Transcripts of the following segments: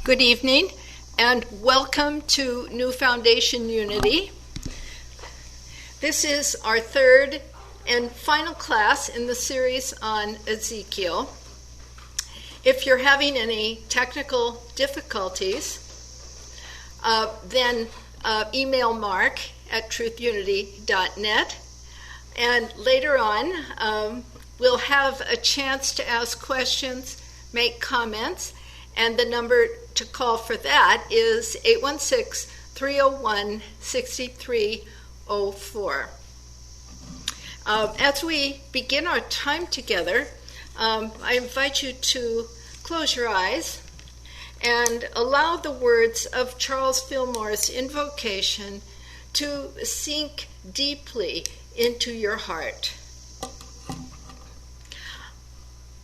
Good evening, and welcome to New Foundation Unity. This is our third and final class in the series on Ezekiel. If you're having any technical difficulties, then email Mark at truthunity.net, and later on we'll have a chance to ask questions, make comments, and the number to call for that is 816-301-6304. As we begin our time together, I invite you to close your eyes and allow the words of Charles Fillmore's invocation to sink deeply into your heart.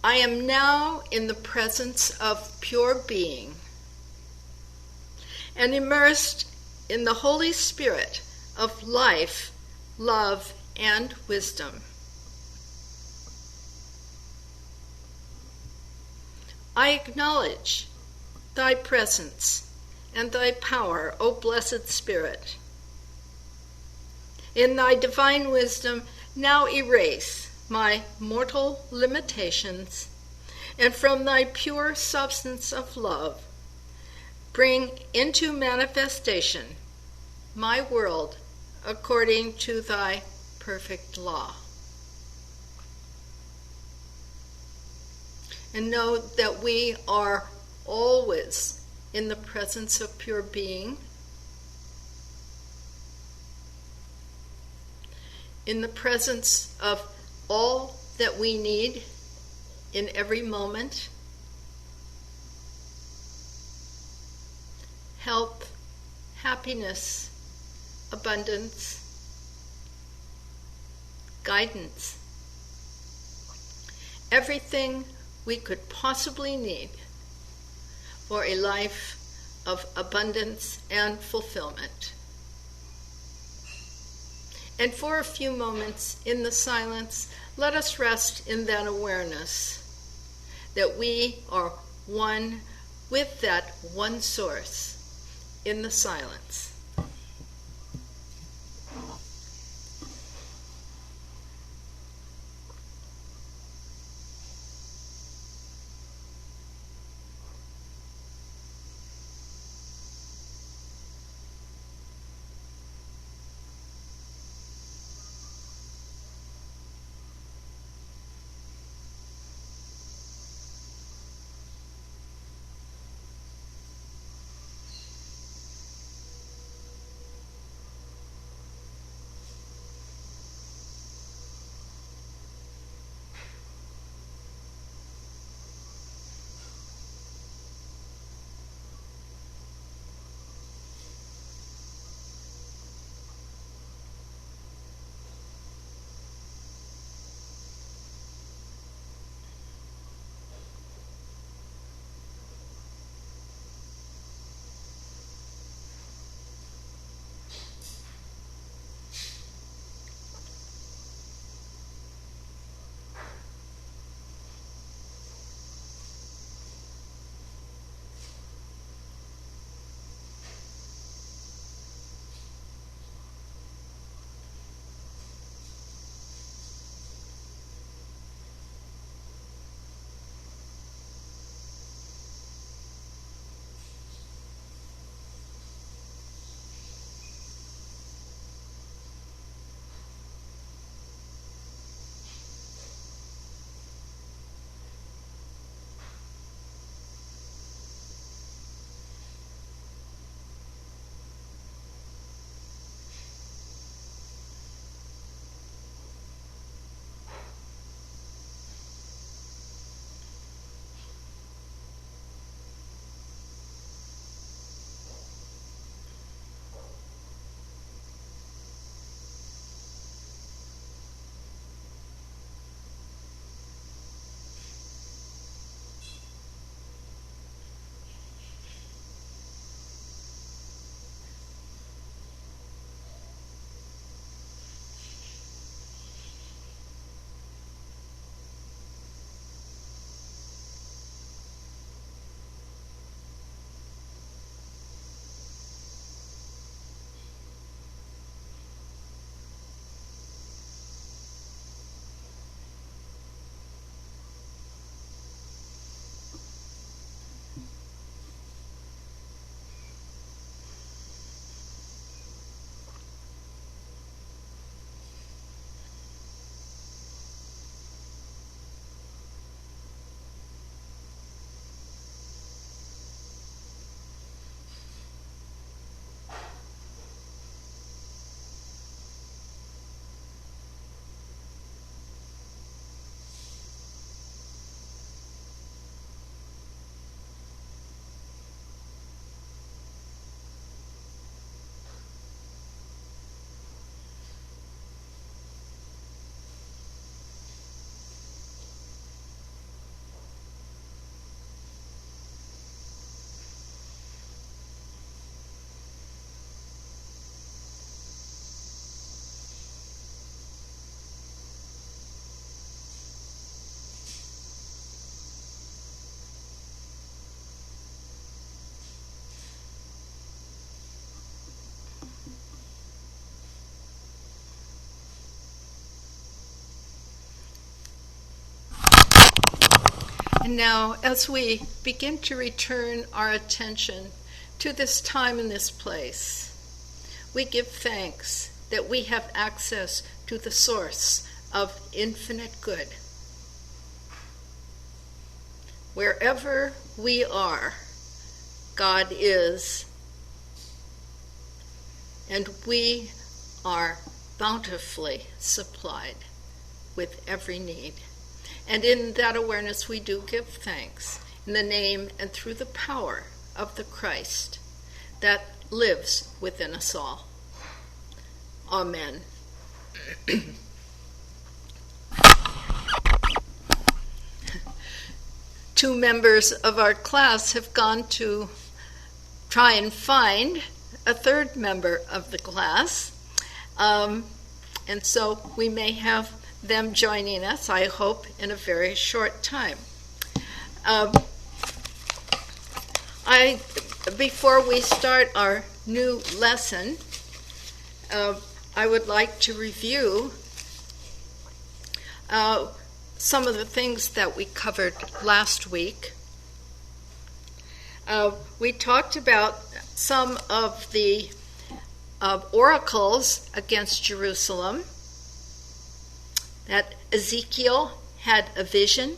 I am now in the presence of pure being and immersed in the Holy Spirit of life, love, and wisdom. I acknowledge thy presence and thy power, O blessed Spirit. In thy divine wisdom, now erase my mortal limitations, and from thy pure substance of love, bring into manifestation my world according to thy perfect law. And know that we are always in the presence of pure being, in the presence of all that we need in every moment: health, happiness, abundance, guidance, everything we could possibly need for a life of abundance and fulfillment. And for a few moments in the silence, let us rest in that awareness that we are one with that one source in the silence. And now, as we begin to return our attention to this time and this place, we give thanks that we have access to the source of infinite good. Wherever we are, God is, and we are bountifully supplied with every need. And in that awareness, we do give thanks in the name and through the power of the Christ that lives within us all. Amen. Two members of our class have gone to try and find a third member of the class. And so we may have them joining us, I hope, in a very short time. Before we start our new lesson, I would like to review some of the things that we covered last week. We talked about some of the oracles against Jerusalem, that Ezekiel had a vision,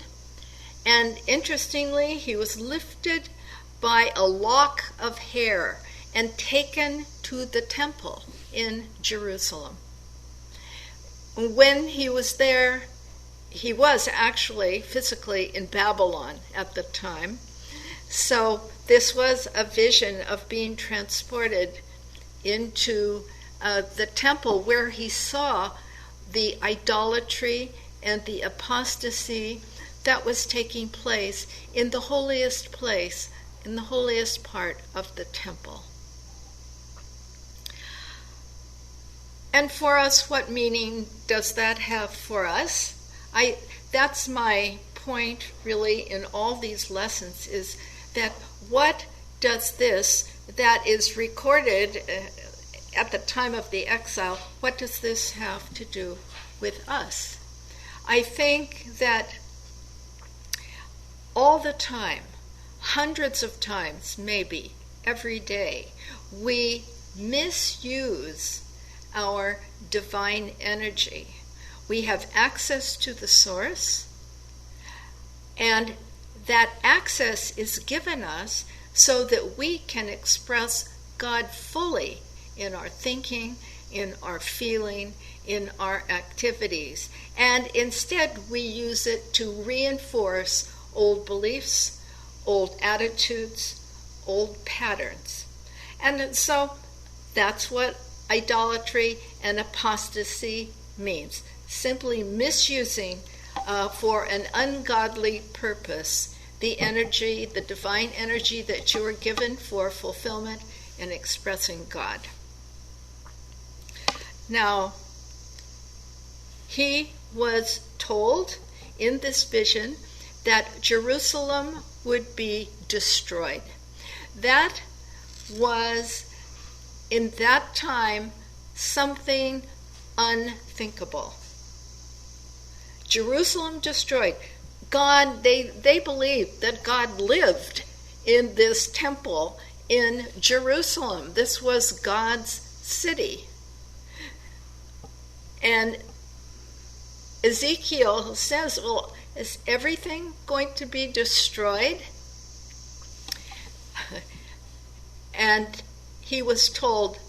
and interestingly, he was lifted by a lock of hair and taken to the temple in Jerusalem. When he was there, he was actually physically in Babylon at the time. So this was a vision of being transported into the temple where he saw the idolatry and the apostasy that was taking place in the holiest place, in the holiest part of the temple. And for us, what meaning does that have for us? That's my point really in all these lessons, is that what does this that is recorded at the time of the exile, what does this have to do with us? I think that all the time, hundreds of times maybe every day, we misuse our divine energy. We have access to the source, and that access is given us so that we can express God fully in our thinking, in our feeling, in our activities. And instead, we use it to reinforce old beliefs, old attitudes, old patterns. And so that's what idolatry and apostasy means. Simply misusing for an ungodly purpose the energy, the divine energy that you are given for fulfillment and expressing God. Now, he was told in this vision that Jerusalem would be destroyed. That was, in that time, something unthinkable. Jerusalem destroyed. God, they believed that God lived in this temple in Jerusalem. This was God's city. And Ezekiel says, well, is everything going to be destroyed? And he was told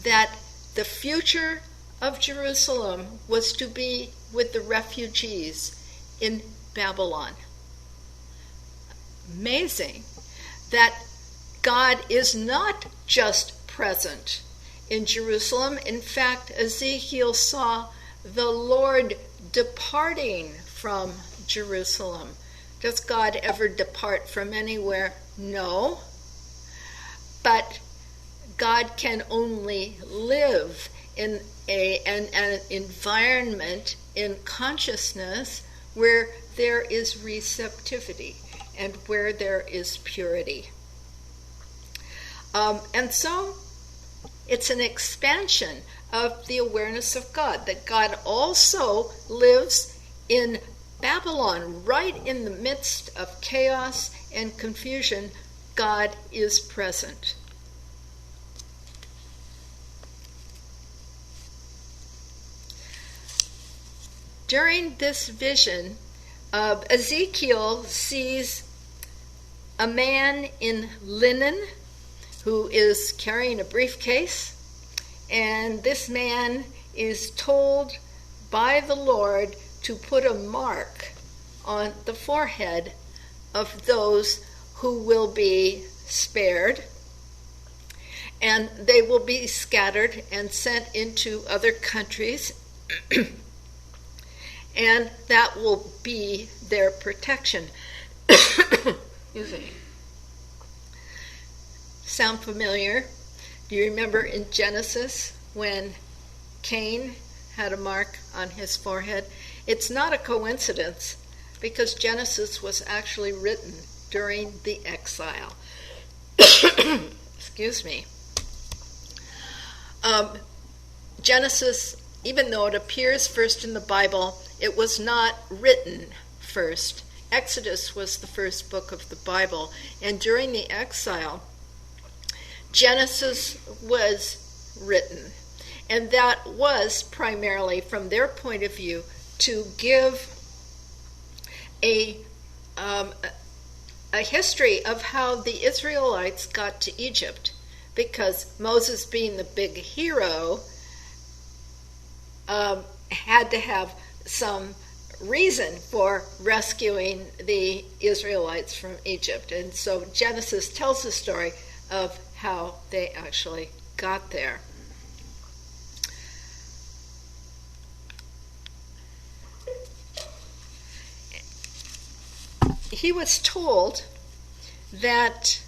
that the future of Jerusalem was to be with the refugees in Babylon. Amazing that God is not just present in Jerusalem. In fact, Ezekiel saw the Lord departing from Jerusalem. Does God ever depart from anywhere? No. But God can only live in an environment, in consciousness, where there is receptivity and where there is purity. And so it's an expansion of the awareness of God, that God also lives in Babylon, right in the midst of chaos and confusion, God is present. During this vision, Ezekiel sees a man in linen who is carrying a briefcase, and this man is told by the Lord to put a mark on the forehead of those who will be spared, and they will be scattered and sent into other countries, and that will be their protection. Excuse me. Sound familiar? Do you remember in Genesis when Cain had a mark on his forehead? It's not a coincidence, because Genesis was actually written during the exile. Excuse me. Genesis, even though it appears first in the Bible, it was not written first. Exodus was the first book of the Bible, and during the exile, Genesis was written, and that was primarily, from their point of view, to give a history of how the Israelites got to Egypt, because Moses, being the big hero, had to have some reason for rescuing the Israelites from Egypt. And so Genesis tells the story of how they actually got there. He was told that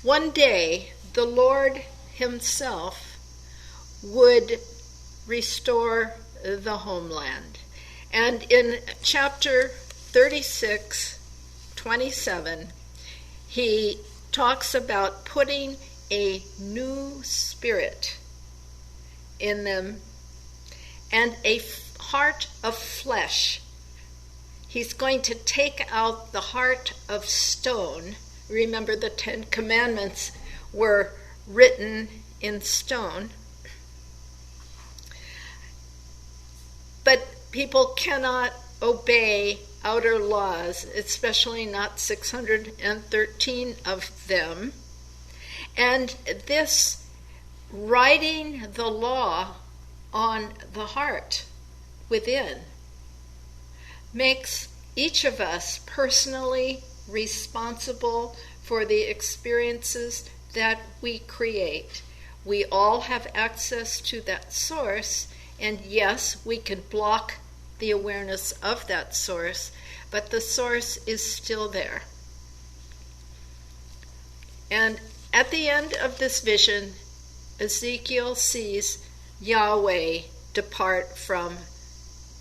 one day the Lord himself would restore the homeland. And in chapter 36:27, he talks about putting a new spirit in them and a heart of flesh. He's going to take out the heart of stone. Remember, the 10 Commandments were written in stone. But people cannot obey outer laws, especially not 613 of them. And this writing the law on the heart within makes each of us personally responsible for the experiences that we create. We all have access to that source, and yes, we can block the awareness of that source, but the source is still there. And at the end of this vision, Ezekiel sees Yahweh depart from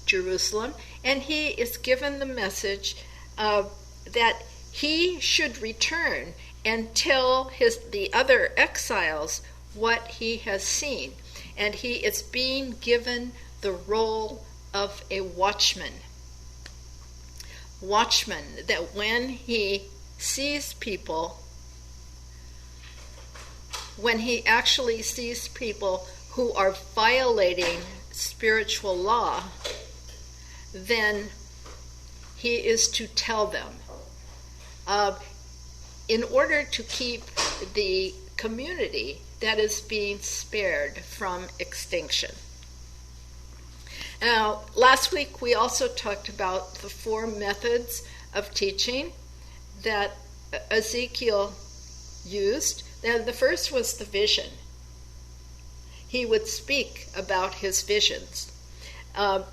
Jerusalem, and he is given the message that he should return and tell the other exiles what he has seen. And he is being given the role of a watchman. Watchman, that when he sees people, when he actually sees people who are violating spiritual law, then he is to tell them, in order to keep the community that is being spared from extinction. Now, last week we also talked about the 4 methods of teaching that Ezekiel used. Now, the first was the vision. He would speak about his visions.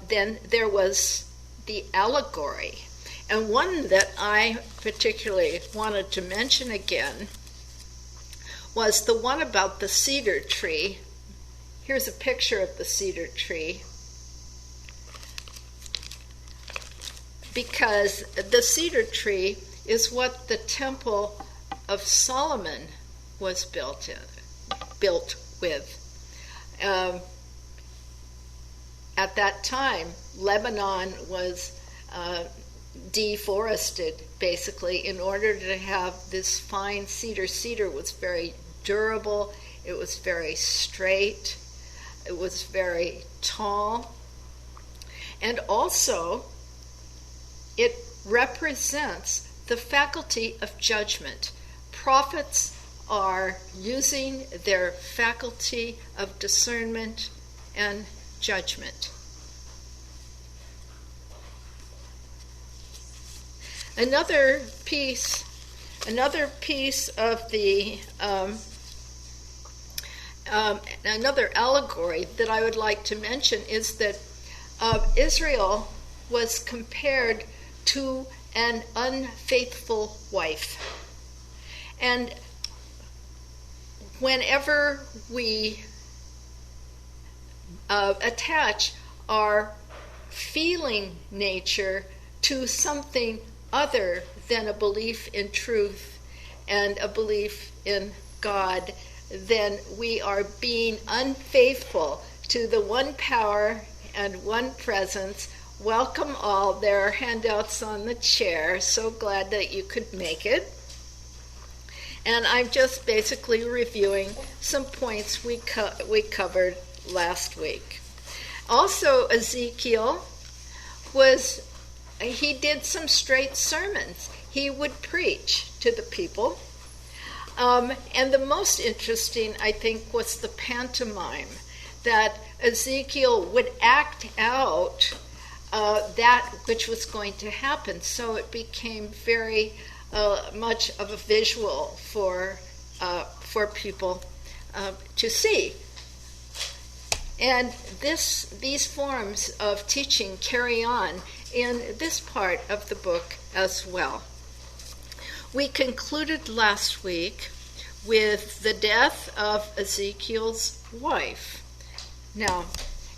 Then there was the allegory. And one that I particularly wanted to mention again was the one about the cedar tree. Here's a picture of the cedar tree. Because the cedar tree is what the Temple of Solomon was built with. at that time, Lebanon was deforested, basically, in order to have this fine cedar. Cedar was very durable, it was very straight, it was very tall, and also it represents the faculty of judgment. Prophets are using their faculty of discernment and judgment. Another piece of the another allegory that I would like to mention is that Israel was compared to an unfaithful wife. And whenever we attach our feeling nature to something other than a belief in truth and a belief in God, then we are being unfaithful to the one power and one presence. Welcome all. There are handouts on the chair. So glad that you could make it. And I'm just basically reviewing some points we covered last week. Also, Ezekiel he did some straight sermons. He would preach to the people. And the most interesting, I think, was the pantomime, that Ezekiel would act out that which was going to happen. So it became very much of a visual for people to see. And these forms of teaching carry on in this part of the book as well. We concluded last week with the death of Ezekiel's wife. Now,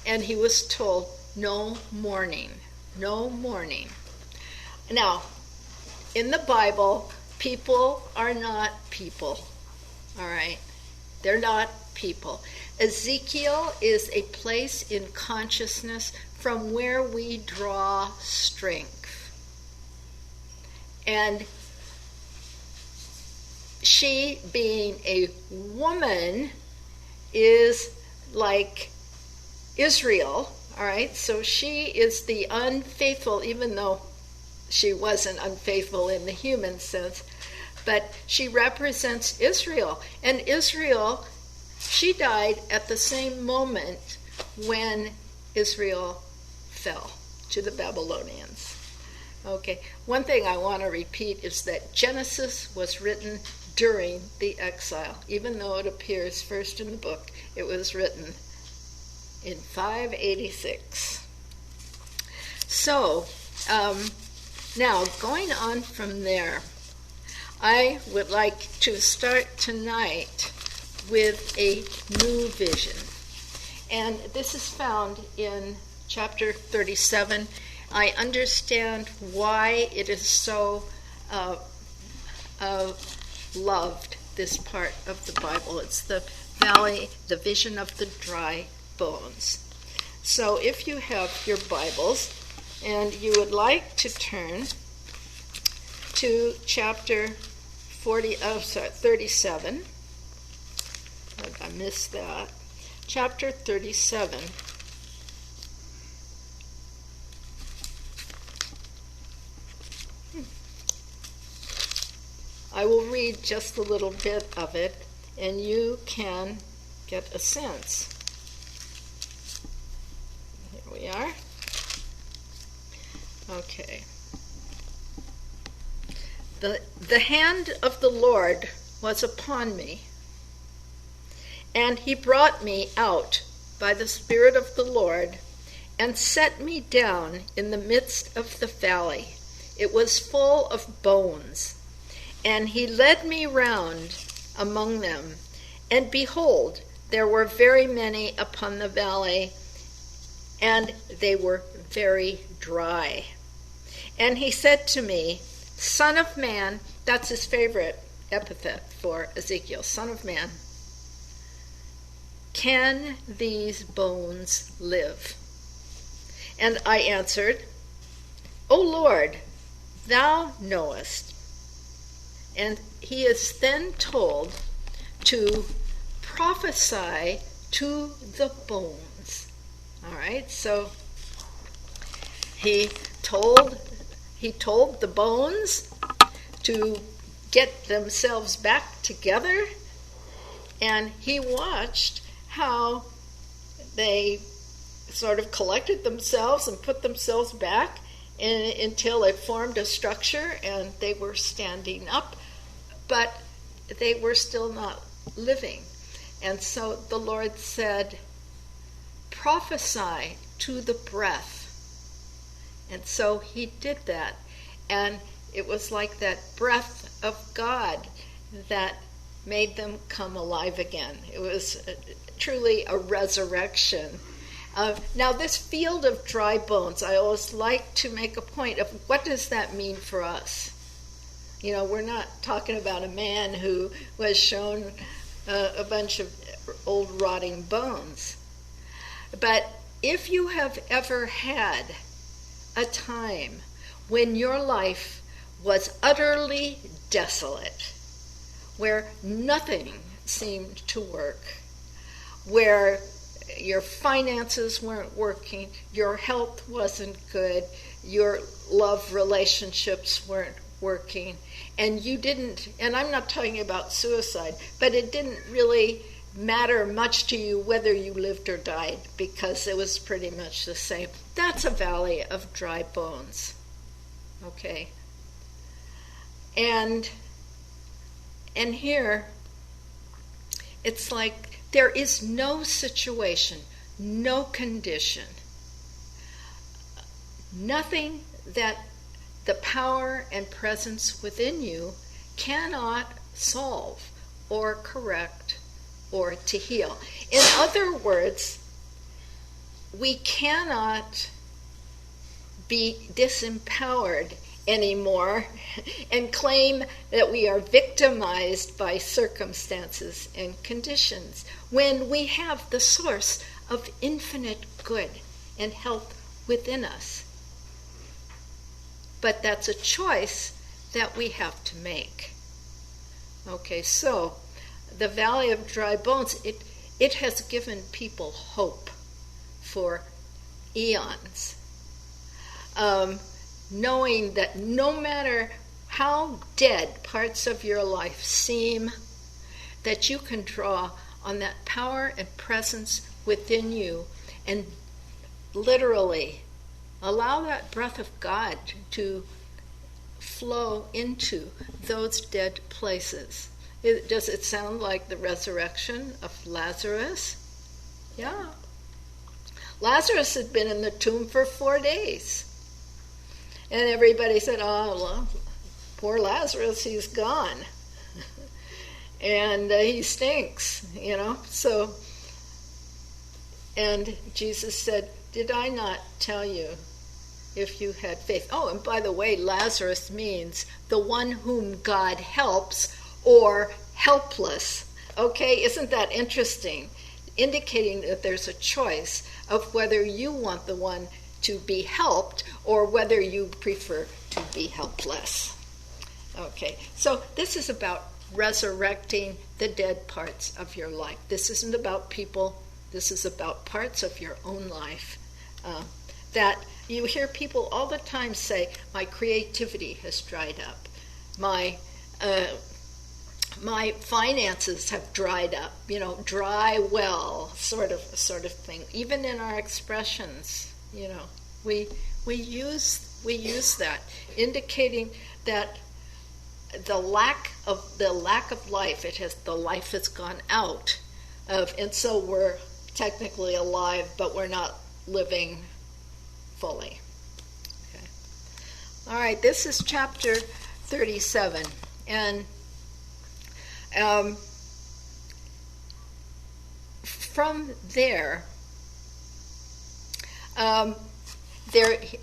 and he was told, no mourning, no mourning. Now, in the Bible, people are not people, all right? They're not people. Ezekiel is a place in consciousness from where we draw strength. And she, being a woman, is like Israel, all right? So she is the unfaithful, even though she wasn't unfaithful in the human sense, but she represents Israel. And Israel, she died at the same moment when Israel fell to the Babylonians. Okay, one thing I want to repeat is that Genesis was written during the exile. Even though it appears first in the book, it was written in 586. So, now going on from there, I would like to start tonight with a new vision. And this is found in chapter 37. I understand why it is so loved, this part of the Bible. It's the valley, the vision of the dry bones. So if you have your Bibles and you would like to turn to chapter 37. I missed that. Chapter 37. I will read just a little bit of it, and you can get a sense. Here we are. Okay. The hand of the Lord was upon me, and he brought me out by the Spirit of the Lord and set me down in the midst of the valley. It was full of bones. And he led me round among them, and behold, there were very many upon the valley, and they were very dry. And he said to me, Son of man, that's his favorite epithet for Ezekiel, Son of man, can these bones live? And I answered, O Lord, thou knowest. And he is then told to prophesy to the bones. All right, so he told the bones to get themselves back together, and he watched how they sort of collected themselves and put themselves back until it formed a structure and they were standing up, but they were still not living. And so the Lord said, prophesy to the breath. And so he did that. And it was like that breath of God that made them come alive again. It was truly a resurrection. Now, this field of dry bones, I always like to make a point of what does that mean for us? You know, we're not talking about a man who was shown a bunch of old rotting bones. But if you have ever had a time when your life was utterly desolate, where nothing seemed to work, where your finances weren't working, your health wasn't good, your love relationships weren't working, and you didn't, and I'm not talking about suicide, but it didn't really matter much to you whether you lived or died, because it was pretty much the same. That's a valley of dry bones. Okay. And here, it's like there is no situation, no condition, nothing that the power and presence within you cannot solve or correct or to heal. In other words, we cannot be disempowered anymore and claim that we are victimized by circumstances and conditions when we have the source of infinite good and health within us. But that's a choice that we have to make. Okay, so the Valley of Dry Bones, it has given people hope for eons. Knowing that no matter how dead parts of your life seem, that you can draw on that power and presence within you and literally allow that breath of God to flow into those dead places. Does it sound like the resurrection of Lazarus? Yeah. Lazarus had been in the tomb for 4 days. And everybody said, oh, well, poor Lazarus, he's gone. And he stinks, you know. So, and Jesus said, did I not tell you if you had faith? Oh, and by the way, Lazarus means the one whom God helps or helpless. Okay, isn't that interesting? Indicating that there's a choice of whether you want the one to be helped or whether you prefer to be helpless. Okay, so this is about resurrecting the dead parts of your life. This isn't about people. This is about parts of your own life. That you hear people all the time say, my creativity has dried up. My finances have dried up. You know, dry well sort of thing. Even in our expressions, you know, we use that, indicating that the lack of life, the life has gone out of, and so we're technically alive, but we're not living fully. Okay. All right, this is chapter 37, and from there,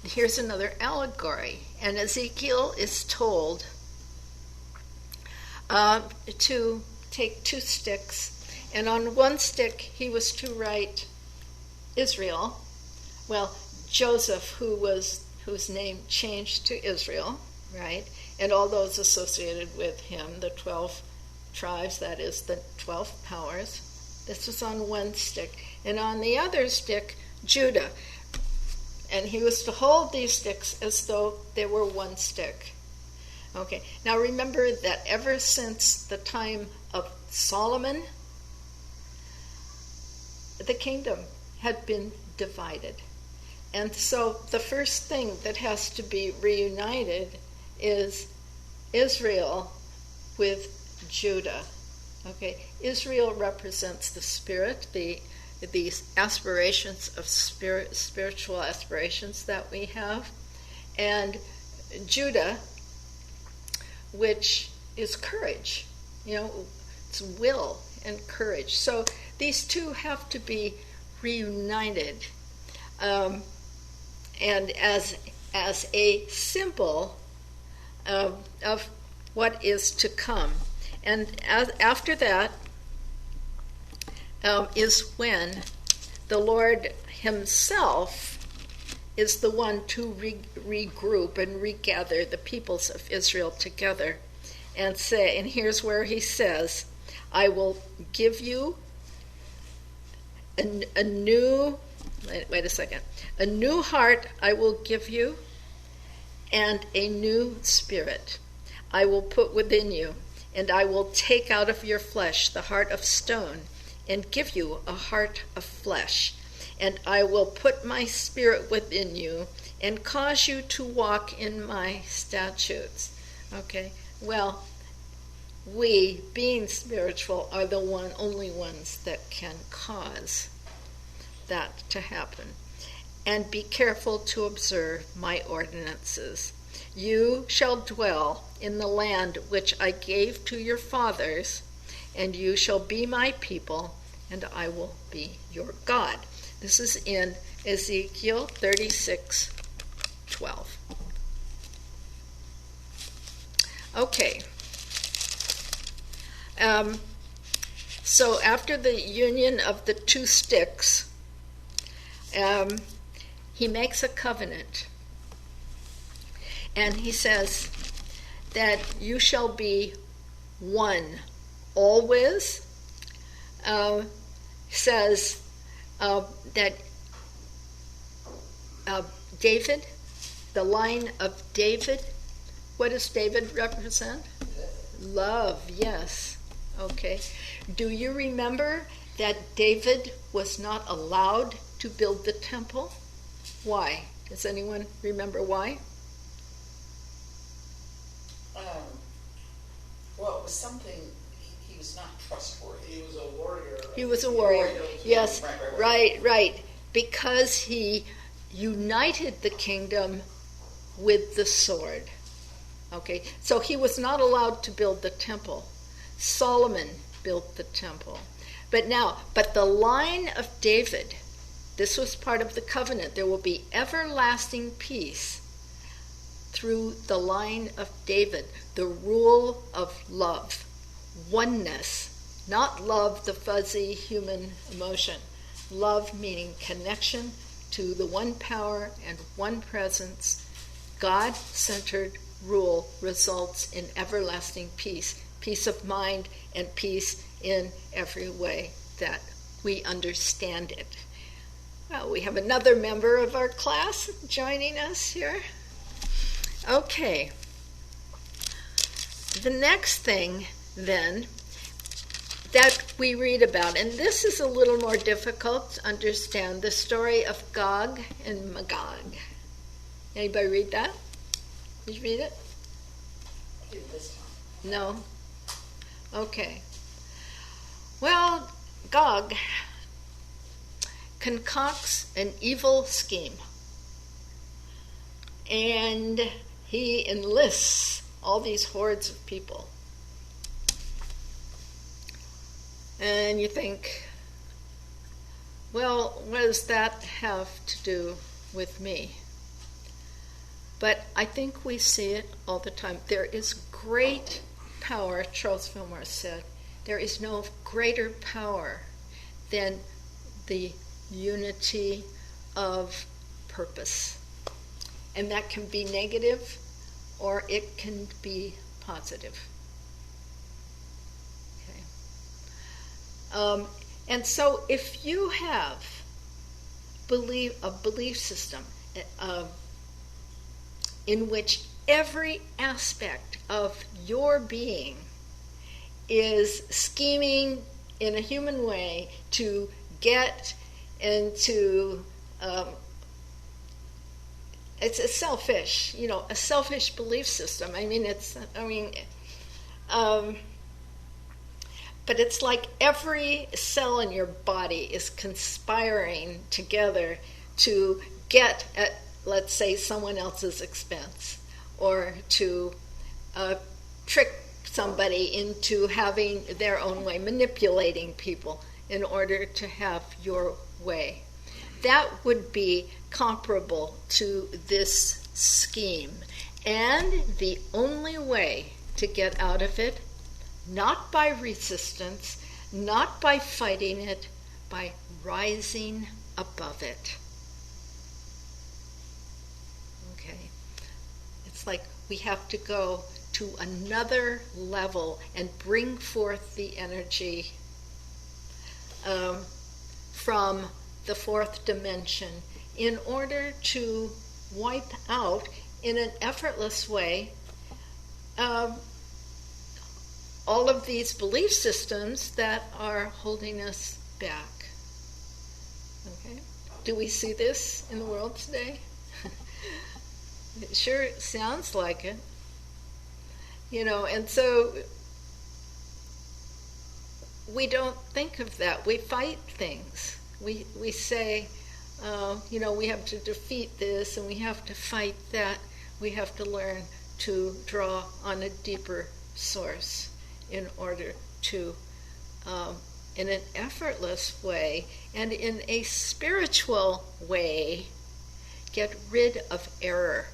here's another allegory, and Ezekiel is told to take 2 sticks, and on one stick he was to write Israel. Well, Joseph, whose name changed to Israel, right? And all those associated with him, the 12 tribes, that is the 12 powers. This was on one stick. And on the other stick, Judah. And he was to hold these sticks as though they were one stick. Okay, now remember that ever since the time of Solomon, the kingdom had been divided. And so the first thing that has to be reunited is Israel with Judah. Okay, Israel represents the spirit, these aspirations of spiritual aspirations that we have, and Judah, which is courage, it's will and courage. So these two have to be reunited, and as a symbol of what is to come. And after that is when the Lord himself is the one to regroup and regather the peoples of Israel together and say, and here's where he says, I will give you a new heart I will give you, and a new spirit I will put within you, and I will take out of your flesh the heart of stone and give you a heart of flesh. And I will put my spirit within you and cause you to walk in my statutes. Okay, well, we, being spiritual, are the only ones that can cause that to happen. And be careful to observe my ordinances. You shall dwell in the land which I gave to your fathers, and you shall be my people, and I will be your God. This is in Ezekiel 36:12. Okay. So after the union of the two sticks, he makes a covenant. And he says that you shall be one always. Says that David, the line of David, what does David represent? Love, yes. Okay. Do you remember that David was not allowed to build the temple? Why? Does anyone remember why? Well, it was something, he was not trustworthy. He was a warrior. He was a warrior. Yes, right. Because he united the kingdom with the sword. Okay, so he was not allowed to build the temple. Solomon built the temple. But the line of David, this was part of the covenant. There will be everlasting peace through the line of David, the rule of love, oneness, not love, the fuzzy human emotion. Love meaning connection to the one power and one presence. God-centered rule results in everlasting peace, peace of mind and peace in every way that we understand it. Well, we have another member of our class joining us here. Okay. The next thing, then, that we read about, and this is a little more difficult to understand, the story of Gog and Magog. Anybody read that? Did you read it? I did this time. No? Okay. Well, Gog concocts an evil scheme, and he enlists all these hordes of people. And you think, well, what does that have to do with me? But I think we see it all the time. There is great power, Charles Fillmore said, there is no greater power than the unity of purpose. And that can be negative or it can be positive. Okay. And so if you have a belief system in which every aspect of your being is scheming in a human way to get into it's a selfish belief system. But it's like every cell in your body is conspiring together to get at, let's say, someone else's expense, or to trick somebody into having their own way, manipulating people in order to have your way. That would be comparable to this scheme. And the only way to get out of it, not by resistance, not by fighting it, by rising above it. Okay? It's like we have to go to another level and bring forth the energy from the fourth dimension in order to wipe out in an effortless way all of these belief systems that are holding us back. Okay? Do we see this in the world today? It sure sounds like it. And so we don't think of that. We fight things. We say, we have to defeat this and we have to fight that. We have to learn to draw on a deeper source in order to, in an effortless way and in a spiritual way, get rid of error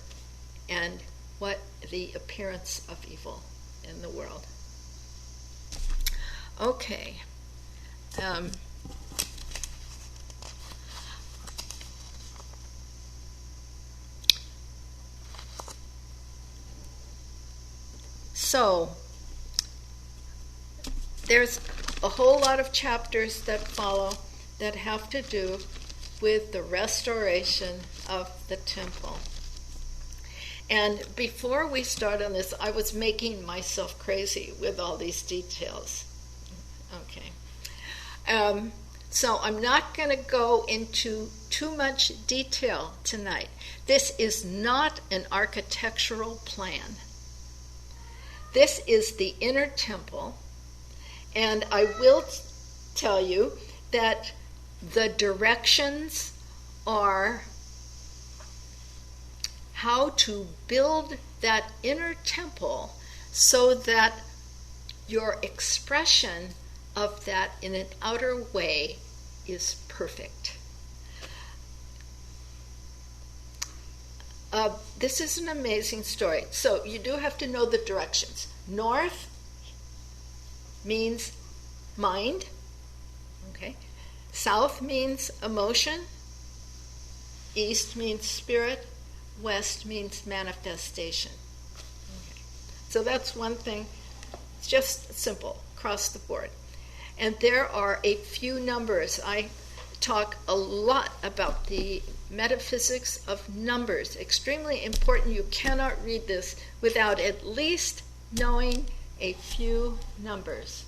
and what the appearance of evil in the world. Okay. So, there's a whole lot of chapters that follow that have to do with the restoration of the temple. And before we start on this, I was making myself crazy with all these details. Okay. So I'm not going to go into too much detail tonight. This is not an architectural plan. This is the inner temple. And I will tell you that the directions are how to build that inner temple so that your expression of that in an outer way is perfect. This is an amazing story. So you do have to know the directions. North means mind. Okay. South means emotion. East means spirit. West means manifestation. Okay. So that's one thing. It's just simple, across the board. And there are a few numbers. I talk a lot about the metaphysics of numbers. Extremely important. You cannot read this without at least knowing a few numbers.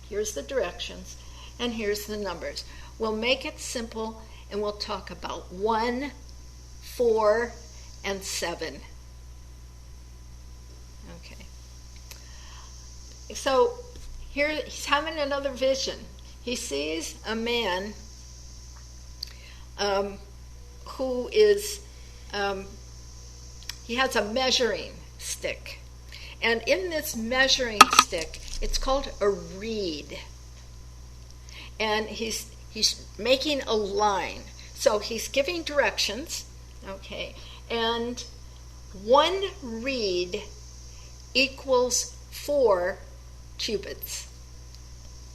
Here's the directions, and here's the numbers. We'll make it simple, and we'll talk about 1, 4, and 7. Okay. So here he's having another vision. He sees a man who is, he has a measuring stick. And in this measuring stick, it's called a reed. And he's making a line. So he's giving directions, okay, and 1 reed equals 4 cubits.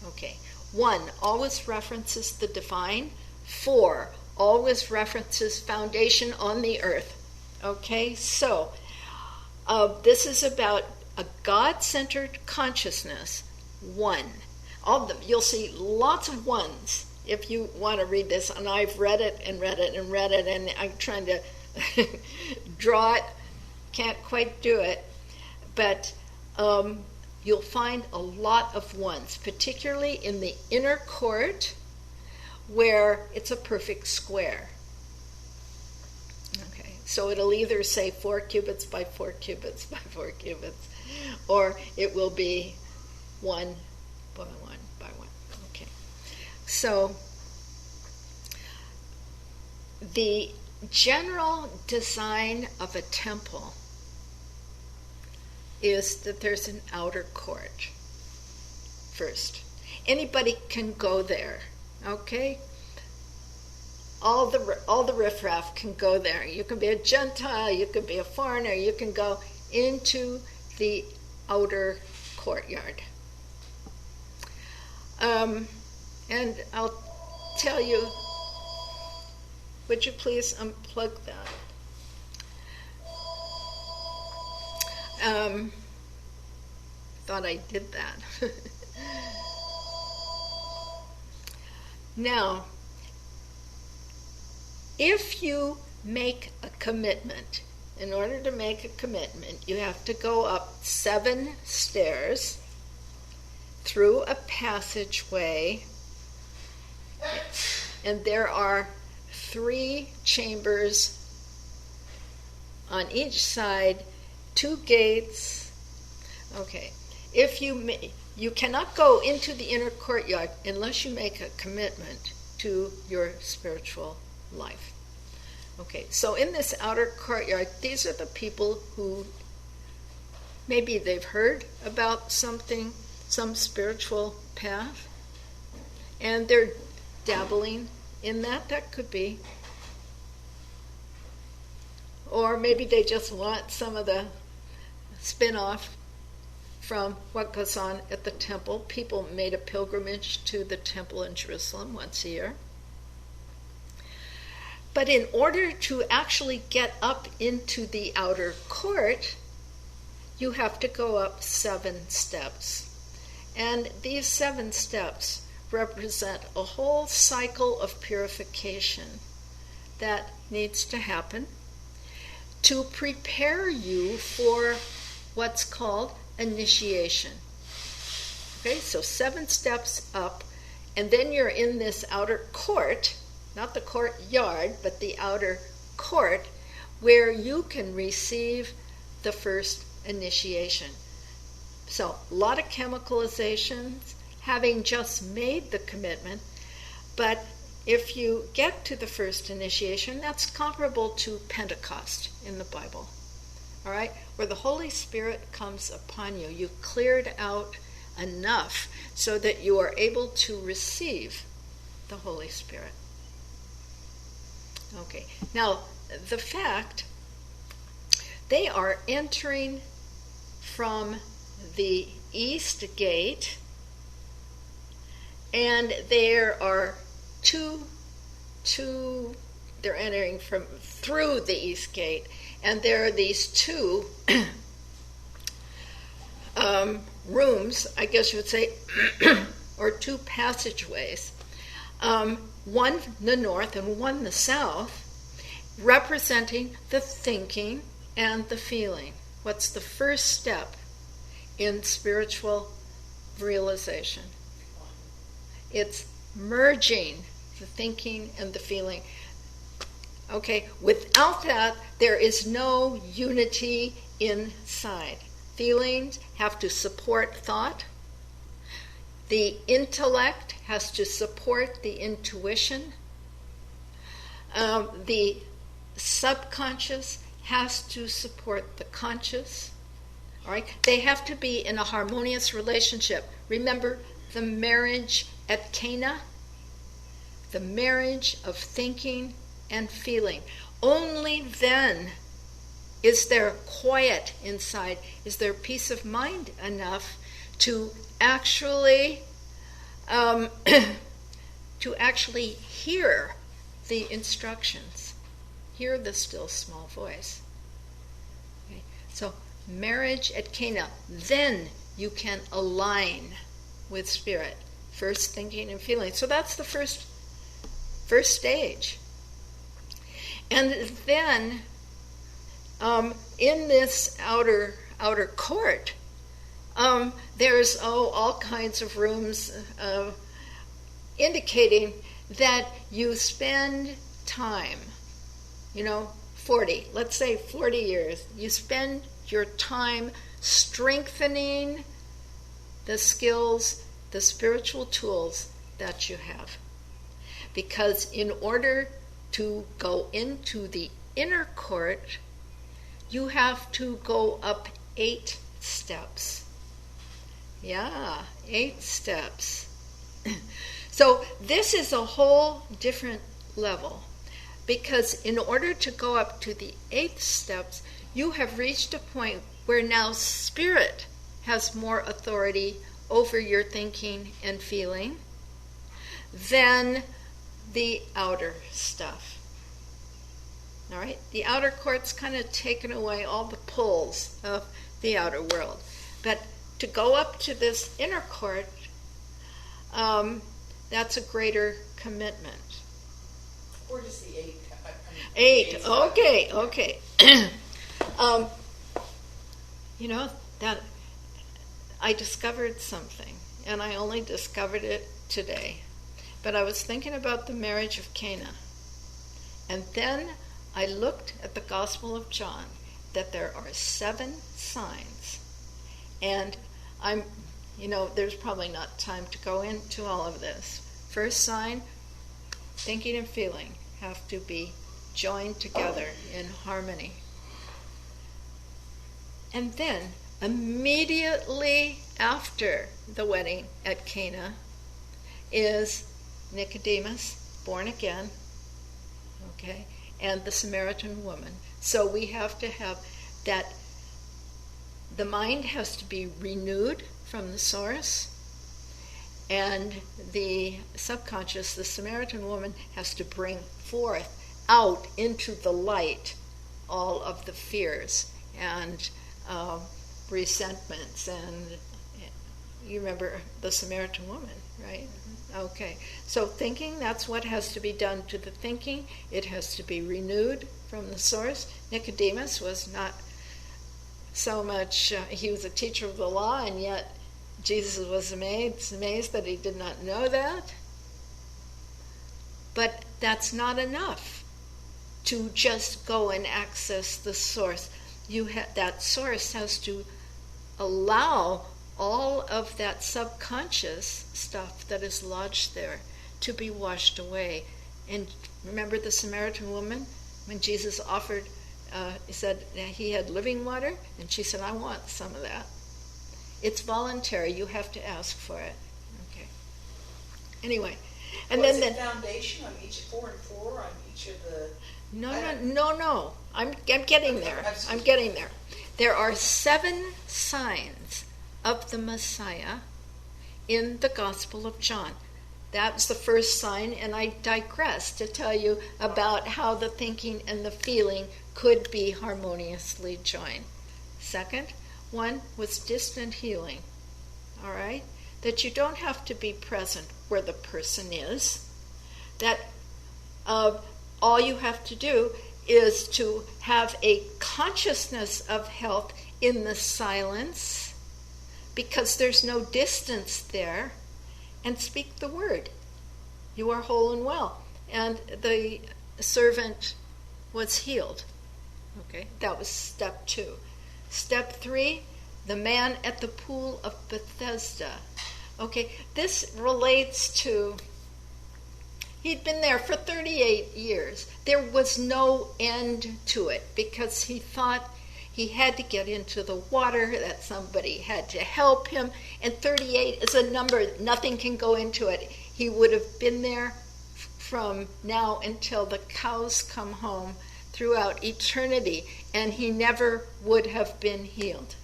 Okay, 1 always references the divine, 4 always references foundation on the earth. Okay, so this is about a God-centered consciousness, one. All of them, you'll see lots of ones if you want to read this, and I've read it and read it and read it, and I'm trying to draw it, can't quite do it, but you'll find a lot of ones, particularly in the inner court where it's a perfect square. Okay, so it'll either say 4 cubits by 4 cubits by 4 cubits, or it will be 1 by 1 by 1. Okay, so the general design of a temple is that there's an outer court first. Anybody can go there, okay? All the riffraff can go there. You can be a Gentile, you can be a foreigner, you can go into the outer courtyard. And I'll tell you, would you please unplug that? Thought I did that. Now, if you make a commitment, in order to make a commitment, you have to go up 7 stairs through a passageway, and there are 3 chambers on each side, 2 gates. Okay, if you cannot go into the inner courtyard unless you make a commitment to your spiritual life. Okay, so in this outer courtyard, these are the people who maybe they've heard about something, some spiritual path, and they're dabbling in that. That could be. Or maybe they just want some of the spin-off from what goes on at the temple. People made a pilgrimage to the temple in Jerusalem once a year. But in order to actually get up into the outer court, you have to go up 7 steps. And these 7 steps represent a whole cycle of purification that needs to happen to prepare you for what's called initiation. Okay, so 7 steps up, and then you're in this outer court, not the courtyard, but the outer court, where you can receive the first initiation. So, a lot of chemicalizations, having just made the commitment, but if you get to the first initiation, that's comparable to Pentecost in the Bible. All right? Where the Holy Spirit comes upon you. You've cleared out enough so that you are able to receive the Holy Spirit. Okay. Now, the fact, they are entering from the east gate, and there are two they're entering through the east gate, and there are these 2 rooms, I guess you would say, or 2 passageways, one the north and one the south, representing the thinking and the feeling. What's the first step in spiritual realization? It's merging the thinking and the feeling. Okay, without that, there is no unity inside. Feelings have to support thought. The intellect has to support the intuition. The subconscious has to support the conscious. All right, they have to be in a harmonious relationship. Remember the marriage at Cana? The marriage of thinking and feeling. Only then is there quiet inside, is there peace of mind enough to actually hear the instructions. Hear the still small voice. Okay? So marriage at Cana, then you can align with spirit. First thinking and feeling. So that's the first stage. And then in this outer court, there's all kinds of rooms indicating that you spend time, let's say 40 years, you spend your time strengthening the skills, the spiritual tools that you have. Because in order to go into the inner court, you have to go up 8 steps. Yeah, 8 steps. So this is a whole different level, because in order to go up to the 8th steps, you have reached a point where now spirit has more authority over your thinking and feeling than the outer stuff. All right? The outer court's kind of taken away all the pulls of the outer world. But to go up to this inner court, that's a greater commitment. Where does the 8? 8. Okay. That I discovered something, and I only discovered it today. But I was thinking about the marriage of Cana, and then I looked at the Gospel of John, that there are 7 signs, and there's probably not time to go into all of this. First sign, thinking and feeling have to be joined together in harmony. And then, immediately after the wedding at Cana, is Nicodemus, born again, okay, and the Samaritan woman. So we have to have that. The mind has to be renewed from the source, and the subconscious, the Samaritan woman, has to bring forth out into the light all of the fears and resentments. And you remember the Samaritan woman, right? Okay, so thinking, that's what has to be done to the thinking. It has to be renewed from the source. Nicodemus was not so much, he was a teacher of the law, and yet Jesus was amazed that he did not know that. But that's not enough to just go and access the source. That source has to allow all of that subconscious stuff that is lodged there to be washed away. And remember the Samaritan woman? When Jesus offered, he said he had living water, and she said, I want some of that. It's voluntary. You have to ask for it. Okay. Anyway. And then the foundation on each 4 and 4 on each of the... No. I'm getting there. I'm getting there. There are 7 signs of the Messiah in the Gospel of John. That's the first sign, and I digress to tell you about how the thinking and the feeling could be harmoniously joined. Second one was distant healing. All right? That you don't have to be present where the person is. That all you have to do is to have a consciousness of health in the silence, because there's no distance there, and speak the word. You are whole and well. And the servant was healed. Okay, that was step 2. Step 3, the man at the pool of Bethesda. Okay, this relates to, he'd been there for 38 years. There was no end to it, because he thought he had to get into the water, that somebody had to help him, and 38 is a number, nothing can go into it. He would have been there from now until the cows come home throughout eternity, and he never would have been healed.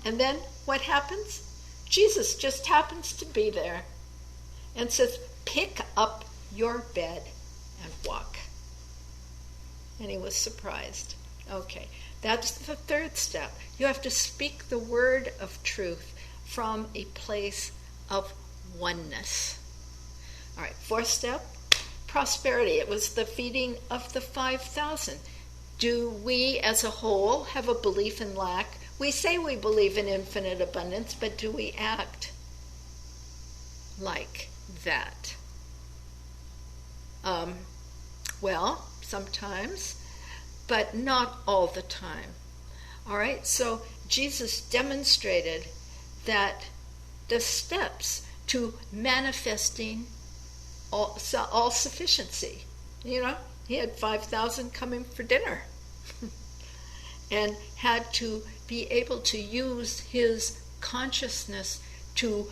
And then what happens? Jesus just happens to be there and says, pick up your bed and walk. And he was surprised. Okay, that's the third step. You have to speak the word of truth from a place of oneness. All right, fourth step, prosperity. It was the feeding of the 5,000. Do we as a whole have a belief in lack? We say we believe in infinite abundance, but do we act like that? Well, sometimes, but not all the time. All right, so Jesus demonstrated that the steps to manifesting all sufficiency. You know, he had 5,000 coming for dinner and had to be able to use his consciousness to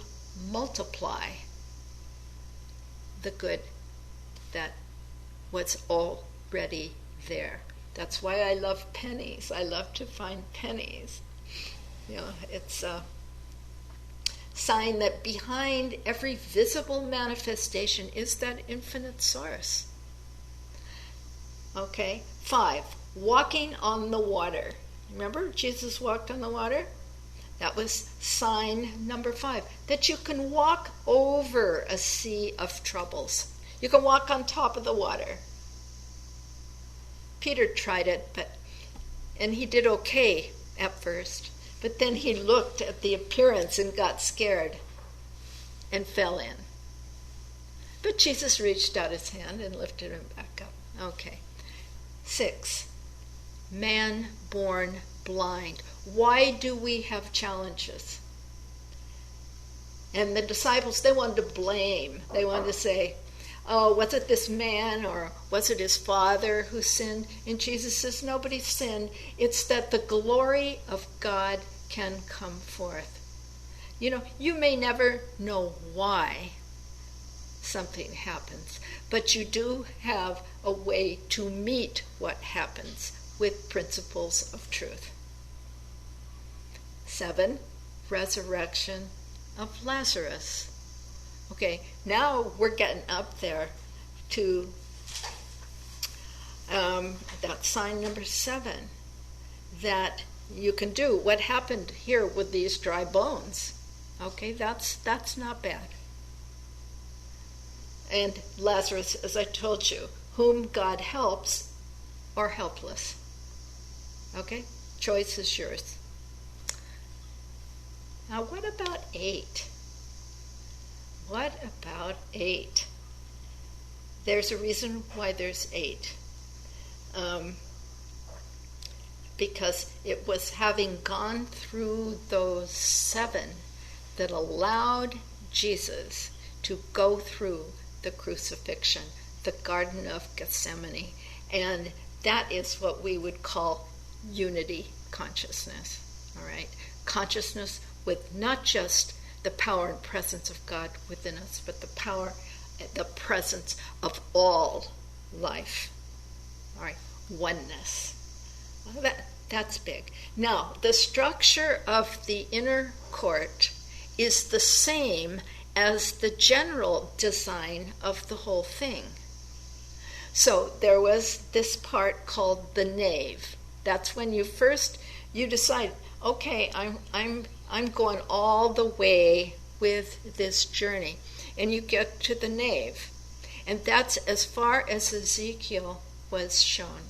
multiply the good that was already there. That's why I love pennies. I love to find pennies. You know, it's a sign that behind every visible manifestation is that infinite source. Okay, 5, walking on the water. Remember, Jesus walked on the water? That was sign number 5, that you can walk over a sea of troubles. You can walk on top of the water. Peter tried it, and he did okay at first. But then he looked at the appearance and got scared and fell in. But Jesus reached out his hand and lifted him back up. Okay. 6, man born blind. Why do we have challenges? And the disciples, they wanted to blame. They wanted to say, oh, was it this man or was it his father who sinned? And Jesus says, nobody sinned. It's that the glory of God can come forth. You know, you may never know why something happens, but you do have a way to meet what happens with principles of truth. 7, resurrection of Lazarus. Okay, now we're getting up there to that sign number 7 that you can do. What happened here with these dry bones? Okay, that's not bad. And Lazarus, as I told you, whom God helps or helpless. Okay, choice is yours. Now what about 8? What about 8? There's a reason why there's 8. Because it was having gone through those 7 that allowed Jesus to go through the crucifixion, the Garden of Gethsemane. And that is what we would call unity consciousness. All right? Consciousness with not just the power and presence of God within us, but the power, the presence of all life. All right, oneness. Well, that's big. Now, the structure of the inner court is the same as the general design of the whole thing. So there was this part called the nave. That's when you decide, okay, I'm going all the way with this journey. And you get to the nave. And that's as far as Ezekiel was shown.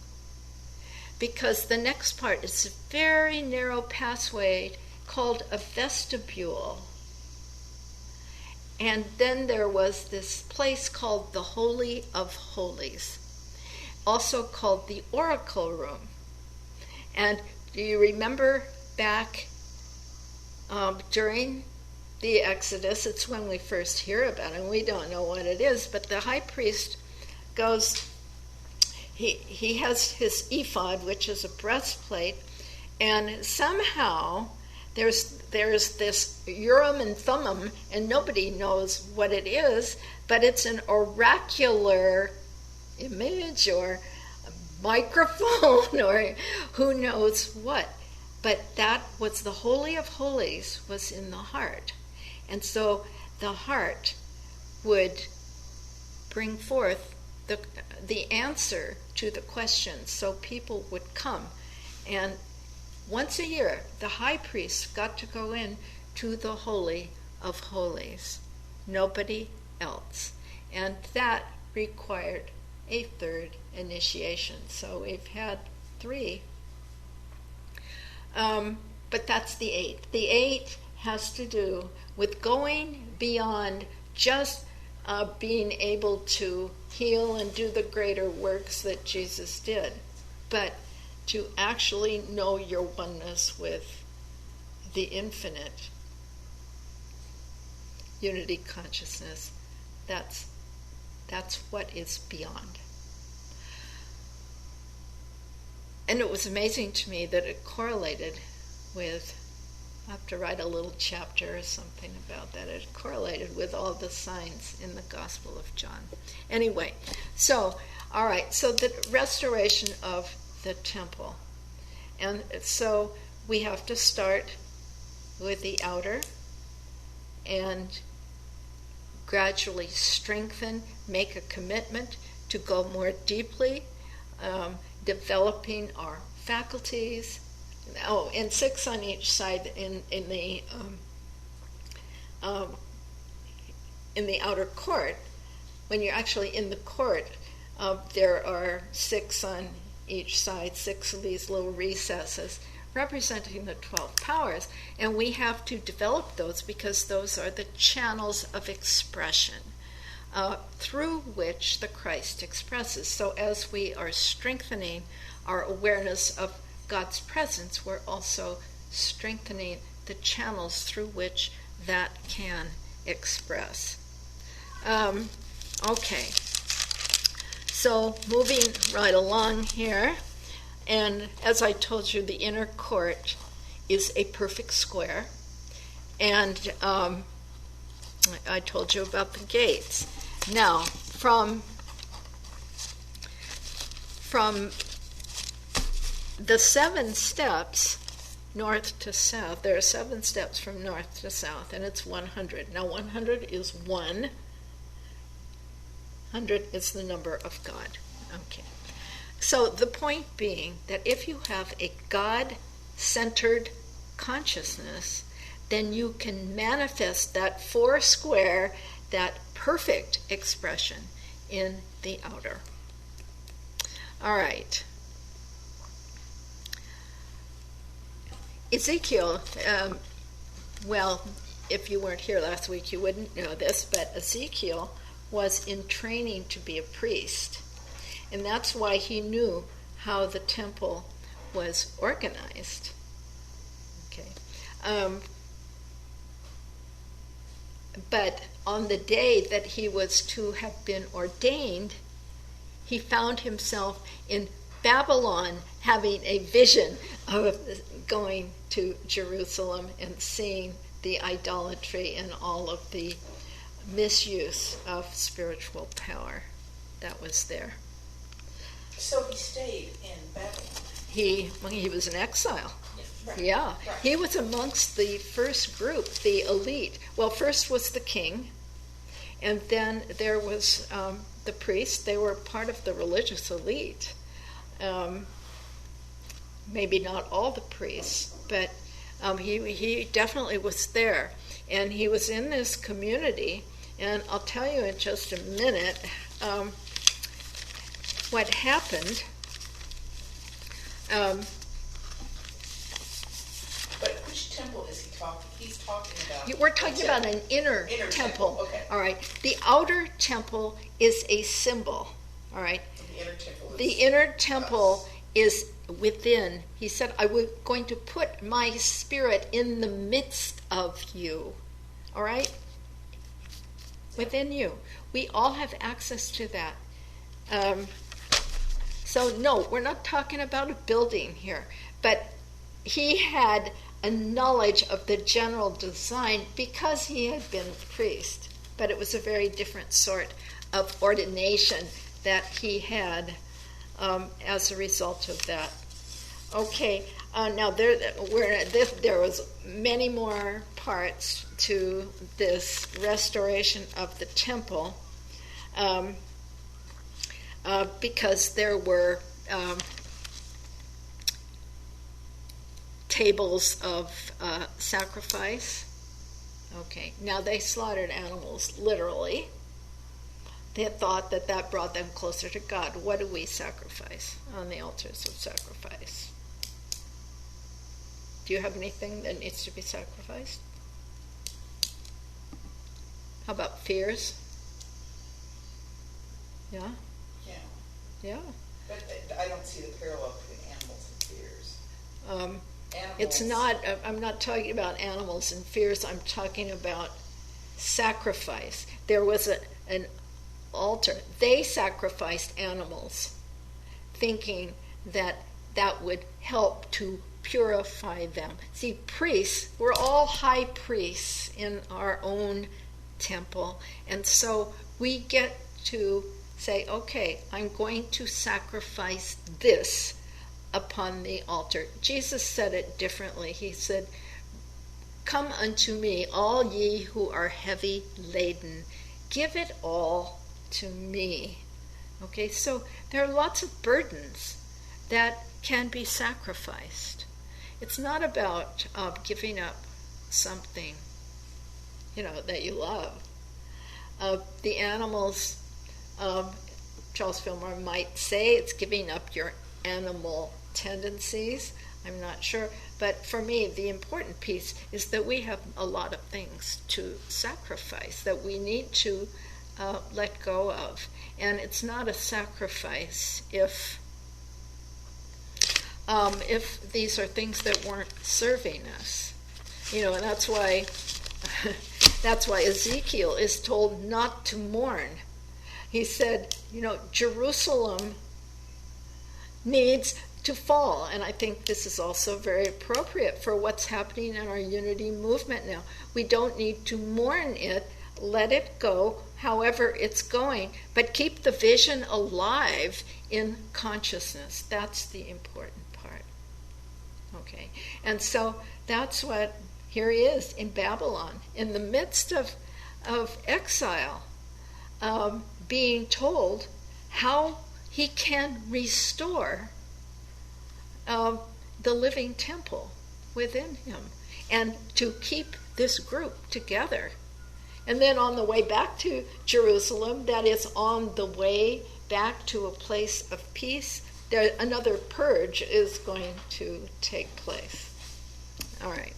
Because the next part is a very narrow passway called a vestibule. And then there was this place called the Holy of Holies, also called the Oracle Room. And do you remember back during the Exodus, it's when we first hear about it, and we don't know what it is, but the high priest goes, he has his ephod, which is a breastplate, and somehow there's this Urim and Thummim, and nobody knows what it is, but it's an oracular image or a microphone or who knows what. But that was the Holy of Holies was in the heart. And so the heart would bring forth the answer to the questions, so people would come. And once a year, the high priest got to go in to the Holy of Holies. Nobody else. And that required a third initiation. So we've had 3. But that's the 8. The 8 has to do with going beyond just being able to heal and do the greater works that Jesus did, but to actually know your oneness with the infinite. Unity consciousness. That's what is beyond. And it was amazing to me that it correlated with, I have to write a little chapter or something about that. It correlated with all the signs in the Gospel of John. Anyway, so, all right, so the restoration of the temple. And so we have to start with the outer and gradually strengthen, make a commitment to go more deeply, developing our faculties. And 6 on each side in the outer court. When you're actually in the court, there are 6 on each side, 6 of these little recesses representing the 12 powers, and we have to develop those because those are the channels of expression through which the Christ expresses. So as we are strengthening our awareness of God's presence, we're also strengthening the channels through which that can express. Okay, so moving right along here, and as I told you, the inner court is a perfect square, and I told you about the gates. Now, from the 7 steps north to south, there are 7 steps from north to south, and it's 100. Now 100 is 1. 100 is the number of God. Okay. So the point being that if you have a God-centered consciousness, then you can manifest that 4 square, that perfect expression in the outer. All right. Ezekiel, well, if you weren't here last week, you wouldn't know this, but Ezekiel was in training to be a priest. And that's why he knew how the temple was organized. Okay. But on the day that he was to have been ordained, he found himself in Babylon having a vision of going to Jerusalem and seeing the idolatry and all of the misuse of spiritual power that was there. So he stayed in Babylon. He was in exile. Right. Yeah. Right. He was amongst the first group, the elite. Well, first was the king, and then there was the priests. They were part of the religious elite. Maybe not all the priests, but he definitely was there. And he was in this community, and I'll tell you in just a minute what happened. But which temple is he talking? He's talking about. We're talking about an inner temple. Okay. All right. The outer temple is a symbol. All right. The inner temple is within. He said, I was going to put my spirit in the midst of you. All right? Within you. We all have access to that. So no, we're not talking about a building here. But he had a knowledge of the general design because he had been a priest. But it was a very different sort of ordination that he had as a result of that. Okay, now there was many more parts to this restoration of the temple. because there were tables of sacrifice. Okay, now they slaughtered animals literally. They thought that that brought them closer to God. What do we sacrifice on the altars of sacrifice? Do you have anything that needs to be sacrificed? How about fears? Yeah? Yeah. Yeah. But I don't see the parallel between animals and fears. It's not, I'm not talking about animals and fears, I'm talking about sacrifice. There was an altar. They sacrificed animals, thinking that that would help to purify them. See, priests, we're all high priests in our own temple, and so we get to say, okay, I'm going to sacrifice this upon the altar. Jesus said it differently. He said, "Come unto me, all ye who are heavy laden. Give it all to me." Okay, so there are lots of burdens that can be sacrificed. It's not about giving up something, that you love. The animals, Charles Fillmore might say it's giving up your animal tendencies. I'm not sure. But for me, the important piece is that we have a lot of things to sacrifice that we need to let go of. And it's not a sacrifice if these are things that weren't serving us. And that's why Ezekiel is told not to mourn. He said, Jerusalem needs to fall. And I think this is also very appropriate for what's happening in our unity movement now. We don't need to mourn it, let it go however it's going, but keep the vision alive in consciousness. That's the important part. Okay, and so that's what, here he is in Babylon, in the midst of exile, being told how he can restore the living temple within him and to keep this group together. And then on the way back to Jerusalem, that is on the way back to a place of peace, another purge is going to take place. All right.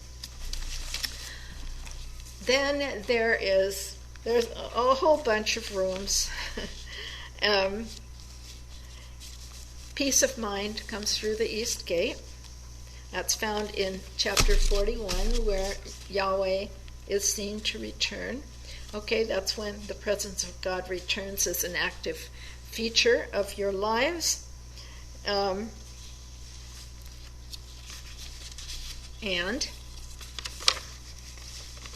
Then there's a whole bunch of rooms. Peace of mind comes through the east gate. That's found in chapter 41, where Yahweh is seen to return. Okay, that's when the presence of God returns as an active feature of your lives. And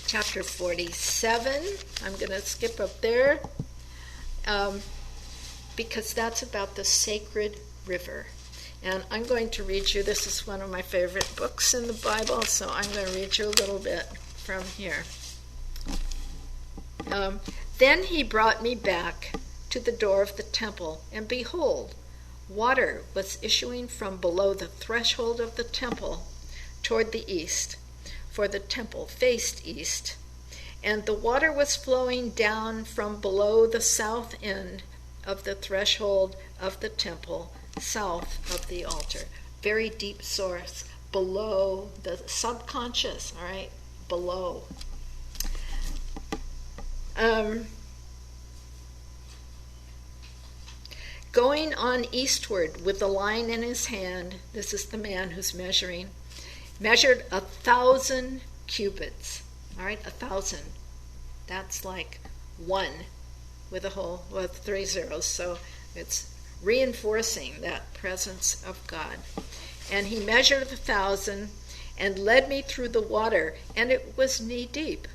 chapter 47, I'm going to skip up there, because that's about the sacred river. And I'm going to read you, this is one of my favorite books in the Bible, so I'm going to read you a little bit from here. Then he brought me back to the door of the temple, and behold, water was issuing from below the threshold of the temple toward the east, for the temple faced east. And the water was flowing down from below the south end of the threshold of the temple, south of the altar. Very deep source, below the subconscious, all right, below. Going on eastward with the line in his hand, this is the man who's measuring, measured 1,000 cubits. All right, 1,000. That's like one with a whole, with 3 zeros. So it's reinforcing that presence of God. And he measured 1,000 and led me through the water, and it was knee deep.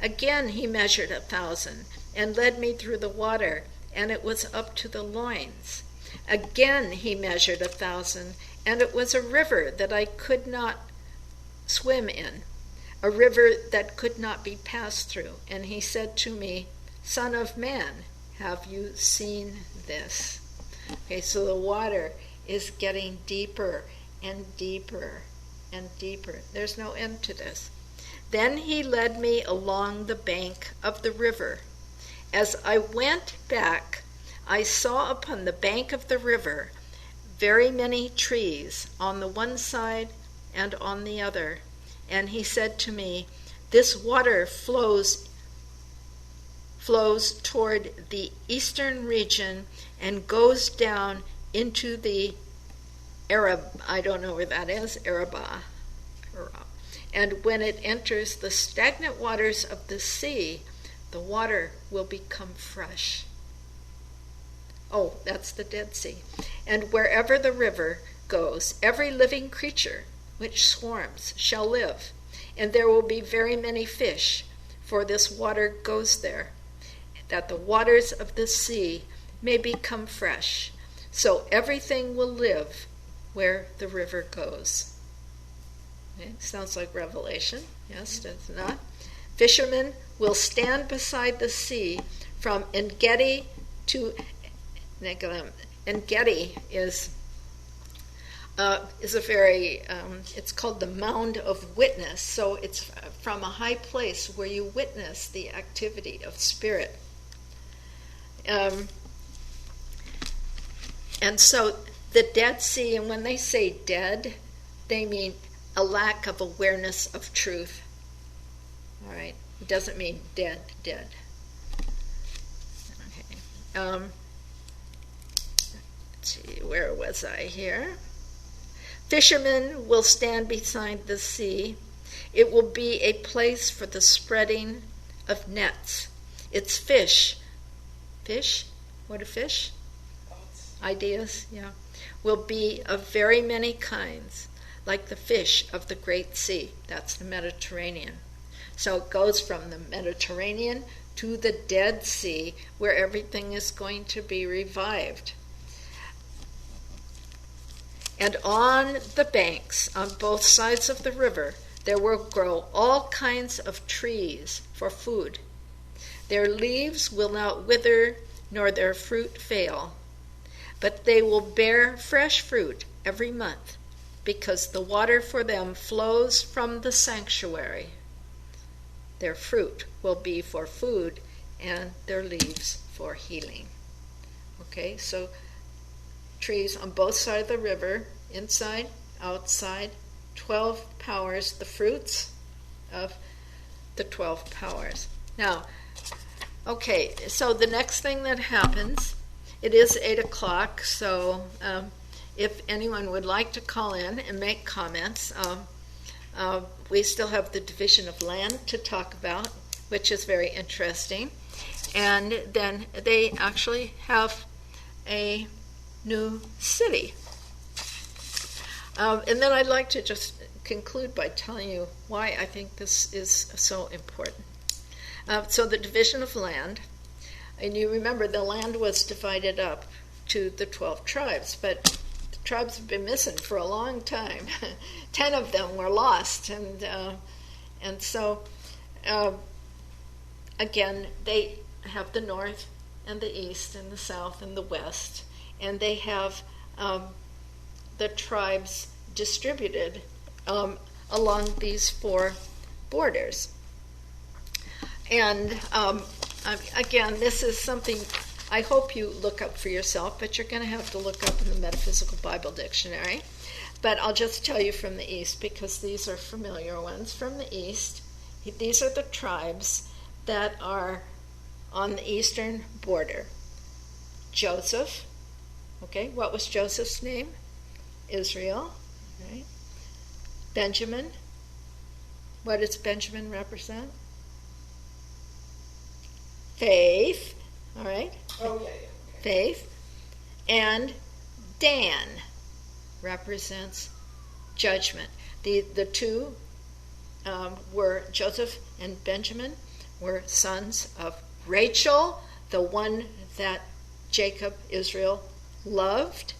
Again he measured 1,000 and led me through the water, and it was up to the loins. Again he measured 1,000, and it was a river that I could not swim in, a river that could not be passed through. And he said to me, Son of man, have you seen this? Okay, so the water is getting deeper and deeper and deeper. There's no end to this. Then he led me along the bank of the river. As I went back, I saw upon the bank of the river very many trees on the one side and on the other. And he said to me, this water flows toward the eastern region and goes down into the I don't know where that is, Arabah. And when it enters the stagnant waters of the sea, the water will become fresh. Oh, that's the Dead Sea. And wherever the river goes, every living creature which swarms shall live. And there will be very many fish, for this water goes there, that the waters of the sea may become fresh. So everything will live where the river goes. Okay, sounds like Revelation. Yes, does it not? Fishermen will stand beside the sea from En-Gedi to Negilem. En-Gedi is a very, it's called the Mound of Witness. So it's from a high place where you witness the activity of spirit. And so the Dead Sea, and when they say dead, they mean a lack of awareness of truth. All right? It doesn't mean dead. Okay. Let's see, where was I here? Fishermen will stand beside the sea. It will be a place for the spreading of nets. It's fish. Fish? What are fish? Ideas, yeah. Will be of very many kinds, like the fish of the great sea. That's the Mediterranean. So it goes from the Mediterranean to the Dead Sea, where everything is going to be revived. And on the banks, on both sides of the river, there will grow all kinds of trees for food. Their leaves will not wither, nor their fruit fail, but they will bear fresh fruit every month, because the water for them flows from the sanctuary. Their fruit will be for food, and their leaves for healing. Okay, so trees on both sides of the river, inside, outside, 12 powers, the fruits of the 12 powers. Now, okay, so the next thing that happens, it is 8 o'clock, so if anyone would like to call in and make comments, we still have the division of land to talk about, which is very interesting. And then they actually have a new city. And then I'd like to just conclude by telling you why I think this is so important. So the division of land, and you remember the land was divided up to the 12 tribes, but the tribes have been missing for a long time. 10 of them were lost, and so again, they have the north and the east and the south and the west, and they have the tribes distributed along these 4 borders. And again, this is something I hope you look up for yourself, but you're going to have to look up in the Metaphysical Bible Dictionary. But I'll just tell you from the east, because these are familiar ones. From the east, these are the tribes that are on the eastern border. Joseph. Okay, what was Joseph's name? Israel. Right. Benjamin. What does Benjamin represent? Faith. All right. Oh, yeah. Faith. And Dan represents judgment. The two were Joseph and Benjamin were sons of Rachel, the one that Jacob, Israel, loved,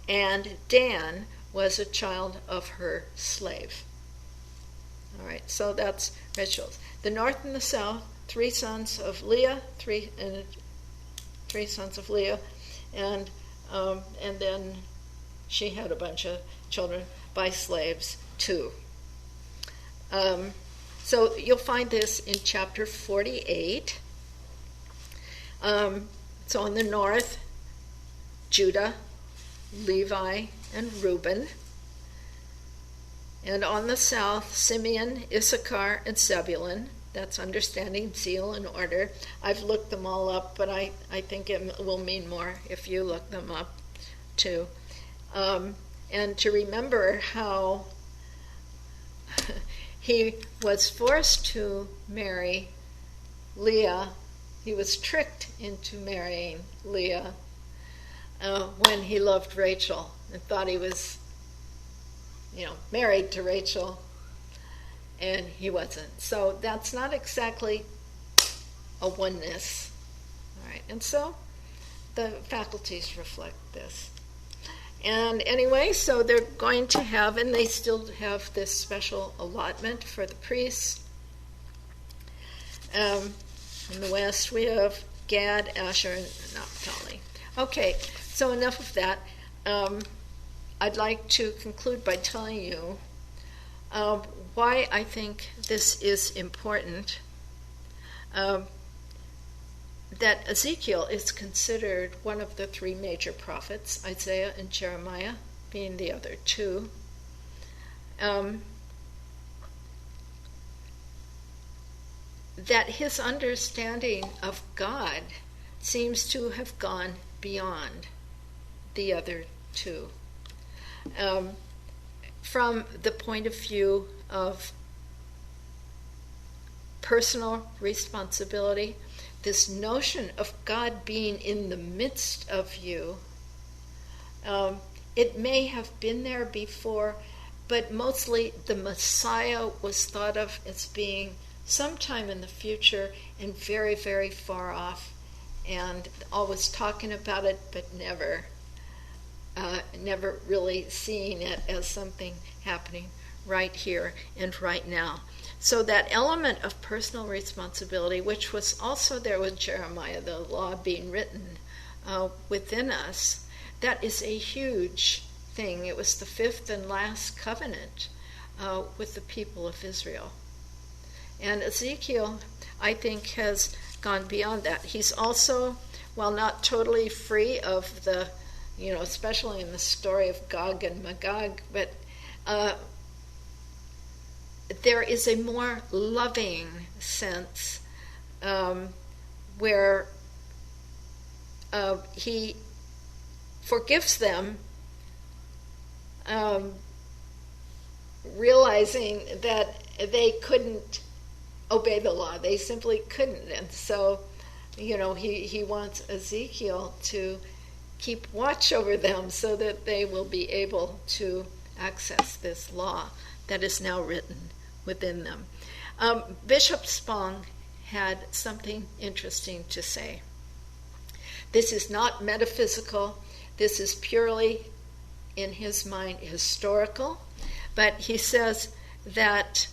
and Dan was a child of her slave. All right, so that's Rachel's. The north and the south, 3 sons of Leah, three sons of Leah, and And then she had a bunch of children by slaves too. So you'll find this in chapter 48. So in the north, Judah, Levi, and Reuben. And on the south, Simeon, Issachar, and Zebulun. That's understanding zeal and order. I've looked them all up, but I think it will mean more if you look them up too. And to remember how he was forced to marry Leah. He was tricked into marrying Leah when he loved Rachel and thought he was, married to Rachel, and he wasn't. So that's not exactly a oneness. All right, and so the faculties reflect this. And anyway, so they're going to have, and they still have this special allotment for the priests. In the west, we have Gad, Asher, and Naphtali. Okay, so enough of that. I'd like to conclude by telling you why I think this is important. That Ezekiel is considered one of the three major prophets, Isaiah and Jeremiah being the other two. That his understanding of God seems to have gone beyond the other two. From the point of view of personal responsibility, this notion of God being in the midst of you, it may have been there before, but mostly the Messiah was thought of as being sometime in the future and very, very far off, and always talking about it, but never really seeing it as something happening right here and right now. So that element of personal responsibility, which was also there with Jeremiah, the law being written within us, that is a huge thing. It was the fifth and last covenant with the people of Israel. And Ezekiel, I think, has gone beyond that. He's also, while not totally free of the, especially in the story of Gog and Magog, but there is a more loving sense where he forgives them, realizing that they couldn't obey the law. They simply couldn't. And so, he wants Ezekiel to keep watch over them so that they will be able to access this law that is now written within them. Bishop Spong had something interesting to say. This is not metaphysical. This is purely, in his mind, historical. But he says that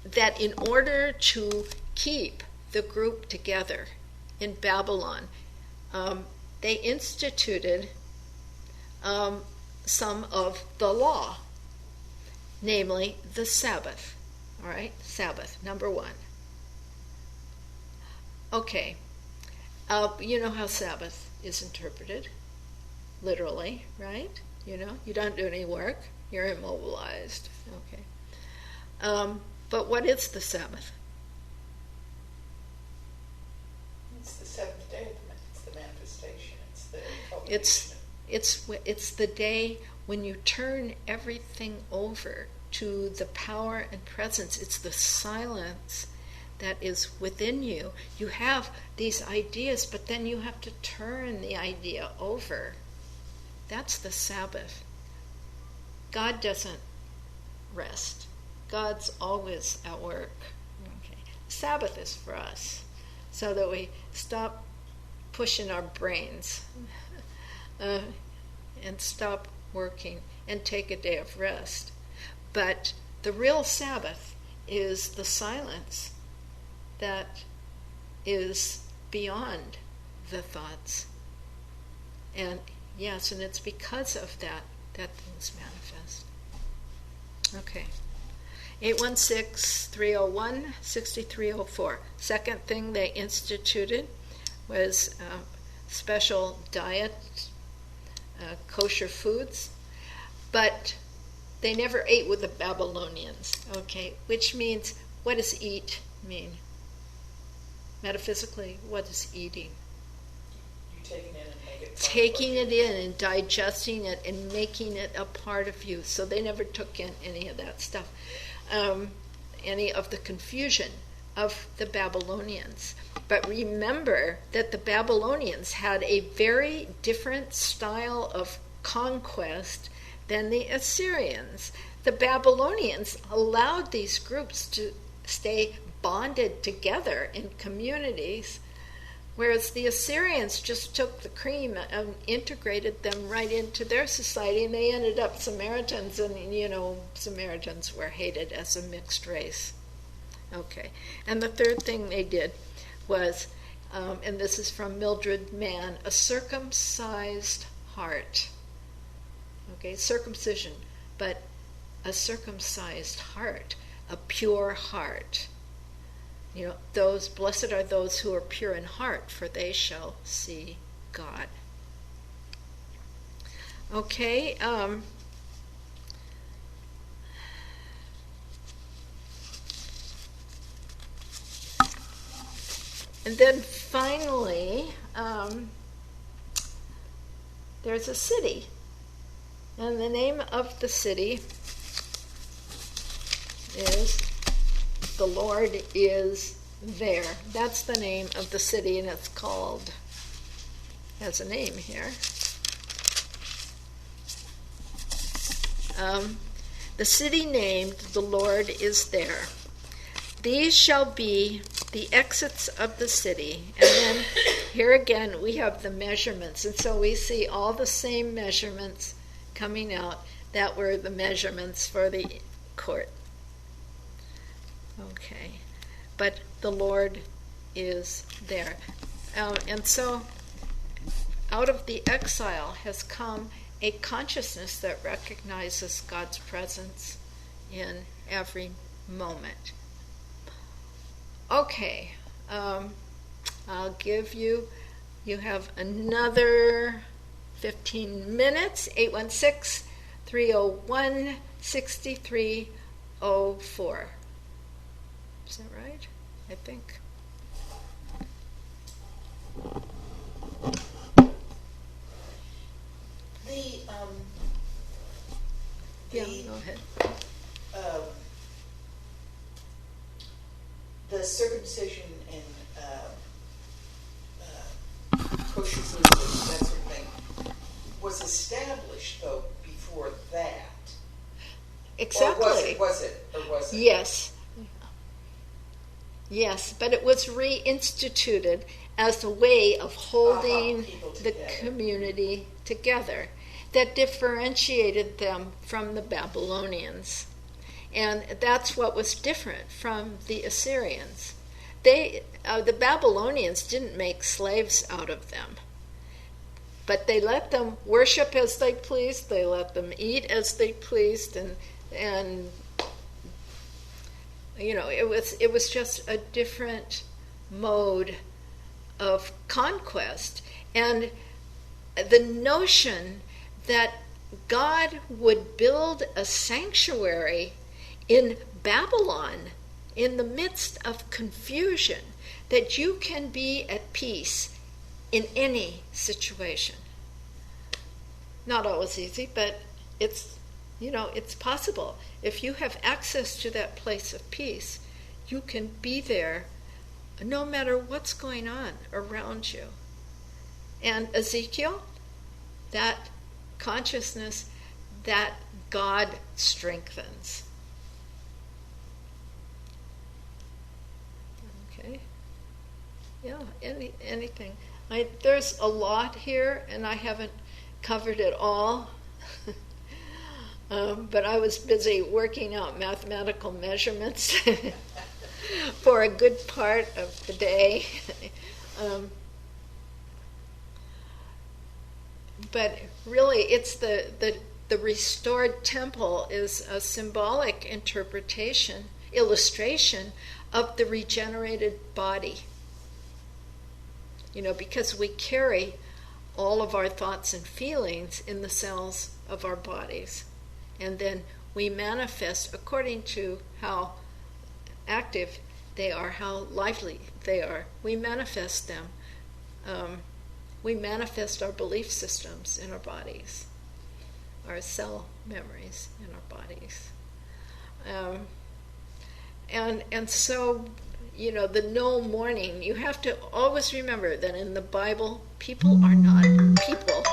that in order to keep the group together in Babylon, they instituted some of the law, namely the Sabbath. All right, Sabbath, number one. Okay, you know how Sabbath is interpreted, literally, right? You don't do any work, you're immobilized. Okay. But what is the Sabbath? It's the seventh day. It's the manifestation. It's the culmination. It's the day when you turn everything over to the power and presence. It's the silence that is within you. You have these ideas, but then you have to turn the idea over. That's the Sabbath. God doesn't rest. God's always at work. Okay. Sabbath is for us, so that we stop pushing our brains and stop working and take a day of rest. But the real Sabbath is the silence that is beyond the thoughts And yes, and it's because of that things manifest. Okay. 816-301-6304. Second thing they instituted was special diet, kosher foods, but they never ate with the Babylonians, okay? Which means, what does eat mean? Metaphysically, what is eating? You taking it and make it taking it in and digesting it and making it a part of you. So they never took in any of that stuff, any of the confusion of the Babylonians. But remember that the Babylonians had a very different style of conquest than the Assyrians. The Babylonians allowed these groups to stay bonded together in communities, whereas the Assyrians just took the cream and integrated them right into their society, and they ended up Samaritans, and Samaritans were hated as a mixed race. Okay, and the third thing they did was, and this is from Mildred Mann, a circumcised heart. Okay, circumcision, but a circumcised heart, a pure heart. Those blessed are those who are pure in heart, for they shall see God. Okay, and then finally, there's a city, and the name of the city is The Lord is There. That's the name of the city, and it's called, has a name here. The city named The Lord is There. These shall be the exits of the city. And then here again we have the measurements. And so we see all the same measurements coming out that were the measurements for the court. Okay. But the Lord is there. And so out of the exile has come a consciousness that recognizes God's presence in every moment. Okay, I'll give you have another 15 minutes, 816-301-6304. Is that right? I think. Yeah, go ahead. The circumcision and kosher foods, that sort of thing, was established though before that. Exactly. Or was it? Yes. Yes, but it was reinstituted as a way of holding the community together that differentiated them from the Babylonians. And that's what was different from the Assyrians. The Babylonians didn't make slaves out of them, but they let them worship as they pleased, they let them eat as they pleased, and it was just a different mode of conquest. And the notion that God would build a sanctuary in Babylon in the midst of confusion, that you can be at peace in any situation. Not always easy, but it's possible. If you have access to that place of peace, you can be there no matter what's going on around you. And Ezekiel, that consciousness that God strengthens. Okay. Yeah, anything. There's a lot here, and I haven't covered it all. But I was busy working out mathematical measurements for a good part of the day. But really, it's the restored temple is a symbolic illustration of the regenerated body. Because we carry all of our thoughts and feelings in the cells of our bodies. And then we manifest according to how active they are, how lively they are. We manifest them. We manifest our belief systems in our bodies, our cell memories in our bodies. And so, the no mourning, you have to always remember that in the Bible, people are not people.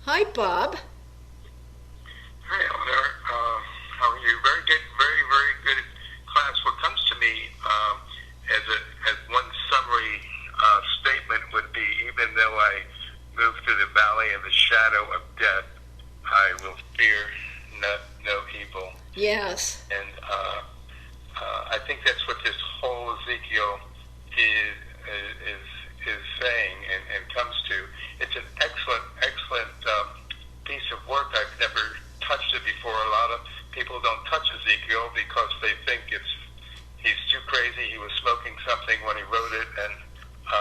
Hi, Bob. Hi, Eleanor. How are you? Very good, very, very good class. What comes to me as one summary statement would be, even though I move through the valley of the shadow of death, I will fear no evil. Yes. And I think that's what this whole Ezekiel is saying and comes to. It's an excellent piece of work. I've never touched it before. A lot of people don't touch Ezekiel because they think he's too crazy. He was smoking something when he wrote it, and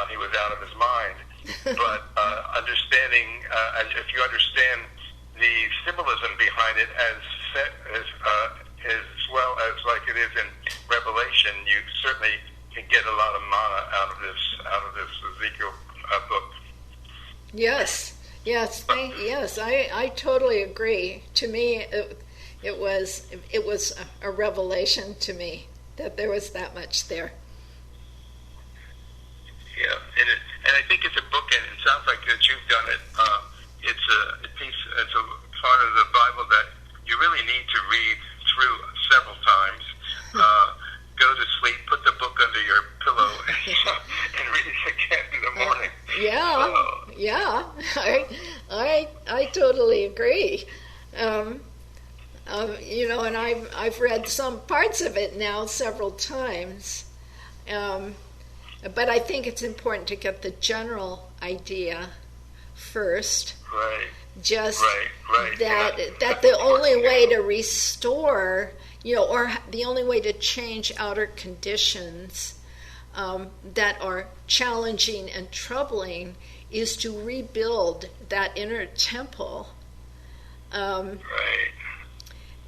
he was out of his mind. But understanding, if you understand the symbolism behind it as well as like it is in Revelation, you certainly can get a lot of mana out of this Ezekiel book. Yes, I totally agree. To me, it was a revelation to me that there was that much there. Yeah, and I think it's a book, and it sounds like that you've done it. It's a piece. It's a part of the Bible that you really need to read through several times. Go to sleep, put the book under your pillow, and read it again in the morning. I totally agree. And I've read some parts of it now several times. But I think it's important to get the general idea first. Right. Just right. that the only way to restore, or the only way to change outer conditions that are challenging and troubling is to rebuild that inner temple. Right.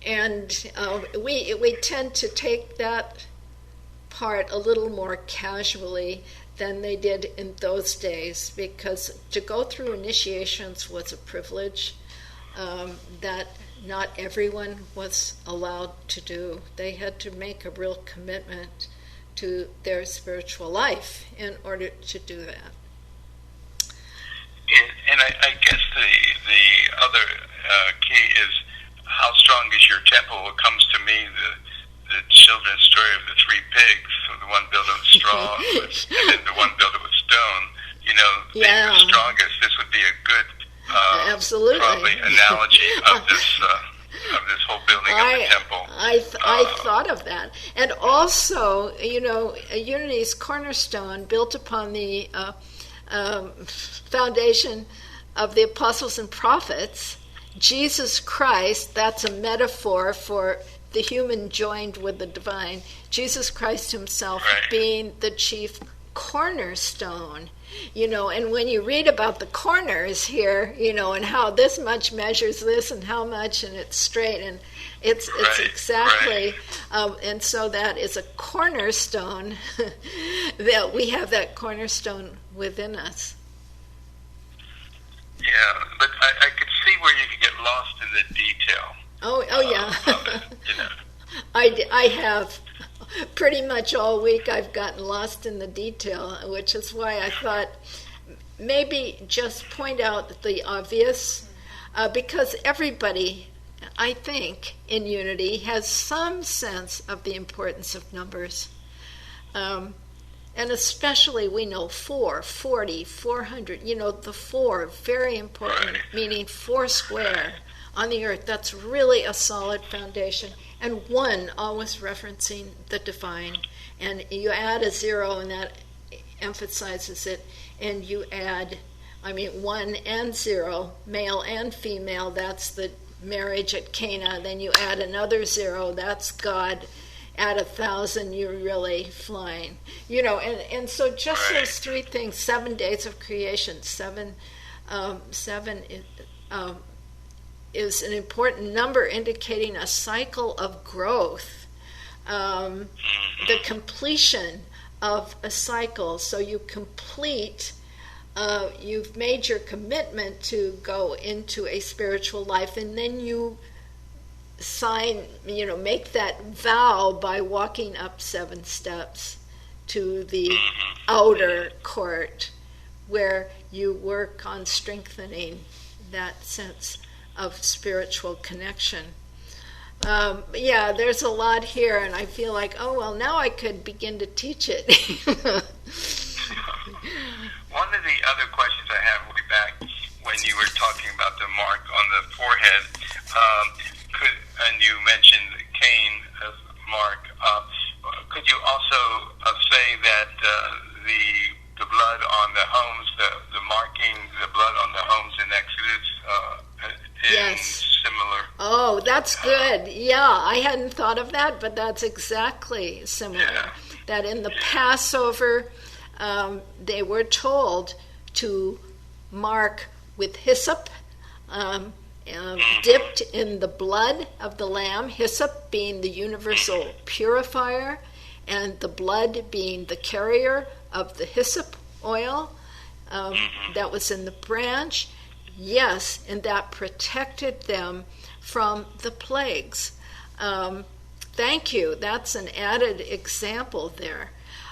And we tend to take that part a little more casually than they did in those days, because to go through initiations was a privilege that not everyone was allowed to do. They had to make a real commitment to their spiritual life in order to do that. And I guess the other key is how strong is your temple. What comes to me, the children's story of the three pigs, the one built with straw and then the one built with stone, being the strongest. This would be a good absolutely probably analogy of this whole building of the temple. I thought of that. And also, Unity's cornerstone, built upon the foundation of the apostles and prophets, Jesus Christ, that's a metaphor for the human joined with the divine. Jesus Christ himself being the chief cornerstone. And when you read about the corners here, and how this much measures this and how much, and it's straight, and it's exactly, and so that is a cornerstone, that we have that cornerstone within us. Yeah, but I could see where you could get lost in the detail. Oh yeah. I have. Pretty much all week I've gotten lost in the detail, which is why I thought maybe just point out the obvious, because everybody, I think, in Unity has some sense of the importance of numbers. And especially we know 4, 40, 400, the 4, very important, meaning 4 square on the earth. That's really a solid foundation. and 1 always referencing the divine, and you add a 0 and that emphasizes it, and you add 1 and 0, male and female, that's the marriage at Cana. Then you add another 0, that's God. Add 1,000, you're really flying. And so just those 3 things, 7 days of creation, 7 is an important number indicating a cycle of growth, the completion of a cycle. So you complete, you've made your commitment to go into a spiritual life, and then you sign, make that vow by walking up 7 steps to the outer court, where you work on strengthening that sense of spiritual connection. There's a lot here, and I feel like, now I could begin to teach it. One of the other questions I have way back when you were talking about the mark on the forehead, and you mentioned Cain as mark, could you also say that the blood on the homes, the marking, the blood on the homes in Exodus is similar? Oh, that's good. I hadn't thought of that, but that's exactly similar. That in the Passover, they were told to mark with hyssop, dipped in the blood of the lamb, hyssop being the universal purifier, and the blood being the carrier of the hyssop oil that was in the branch. Yes, and that protected them from the plagues. Thank you. That's an added example there.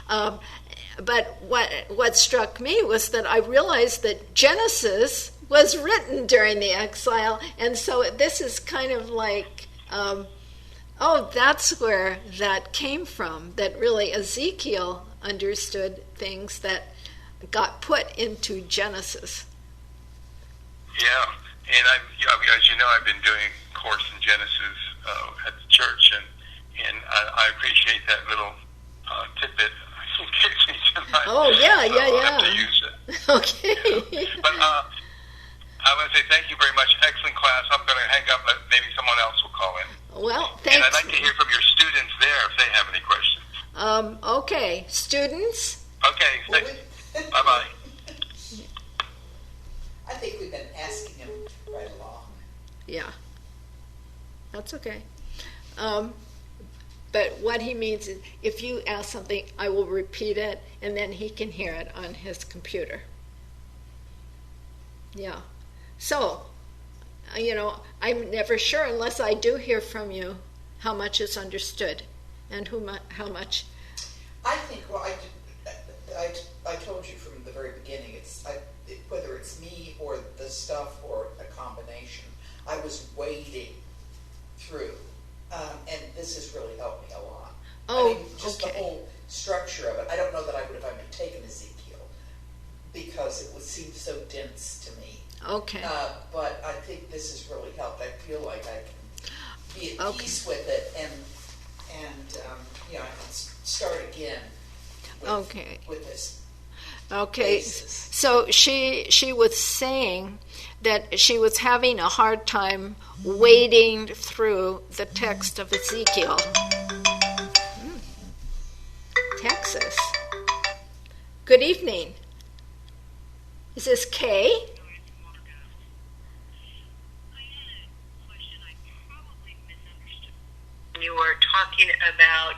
But what struck me was that I realized that Genesis was written during the exile, and so this is kind of like, that's where that came from, that really Ezekiel understood things that got put into Genesis. Yeah, and as you know, I've been doing a course in Genesis at the church, and I appreciate that little tidbit. Oh, yeah. I'll have to use it. Okay. Yeah. But I want to say thank you very much. Excellent class. I'm going to hang up, but maybe someone else will call in. Well, thanks. And I'd like to hear from your students there if they have any questions. Okay. Students? Okay. Bye-bye. I think we've been asking him right along. Yeah. That's okay. But what he means is, if you ask something, I will repeat it, and then he can hear it on his computer. Yeah. So, I'm never sure unless I do hear from you how much is understood and how much. I think, I told you from the very beginning, whether it's me or the stuff or a combination, I was wading through. And this has really helped me a lot. The whole structure of it. I don't know that I would have even taken Ezekiel because it would seem so dense to me. Okay. But I think this has really helped. I feel like I can be at peace with it, and I can start again with this. Okay. Basis. So she was saying that she was having a hard time wading through the text of Ezekiel. Texas. Good evening. Is this Kay? You were talking about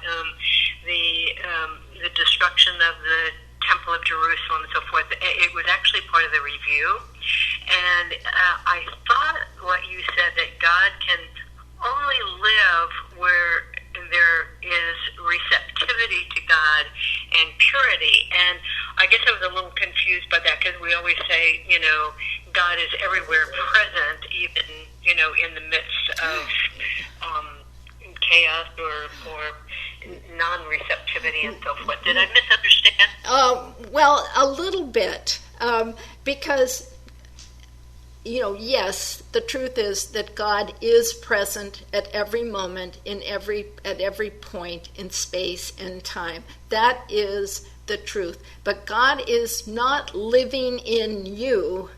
the destruction of the Temple of Jerusalem and so forth. It was actually part of the review, and I thought what you said, that God can only live where there is receptivity to God and purity. And I guess I was a little confused by that, because we always say, God is everywhere present, even in the midst of chaos or non-receptivity and so forth. Did I misunderstand? Well, a little bit, because yes, the truth is that God is present at every moment, at every point in space and time. That is the truth. But God is not living in you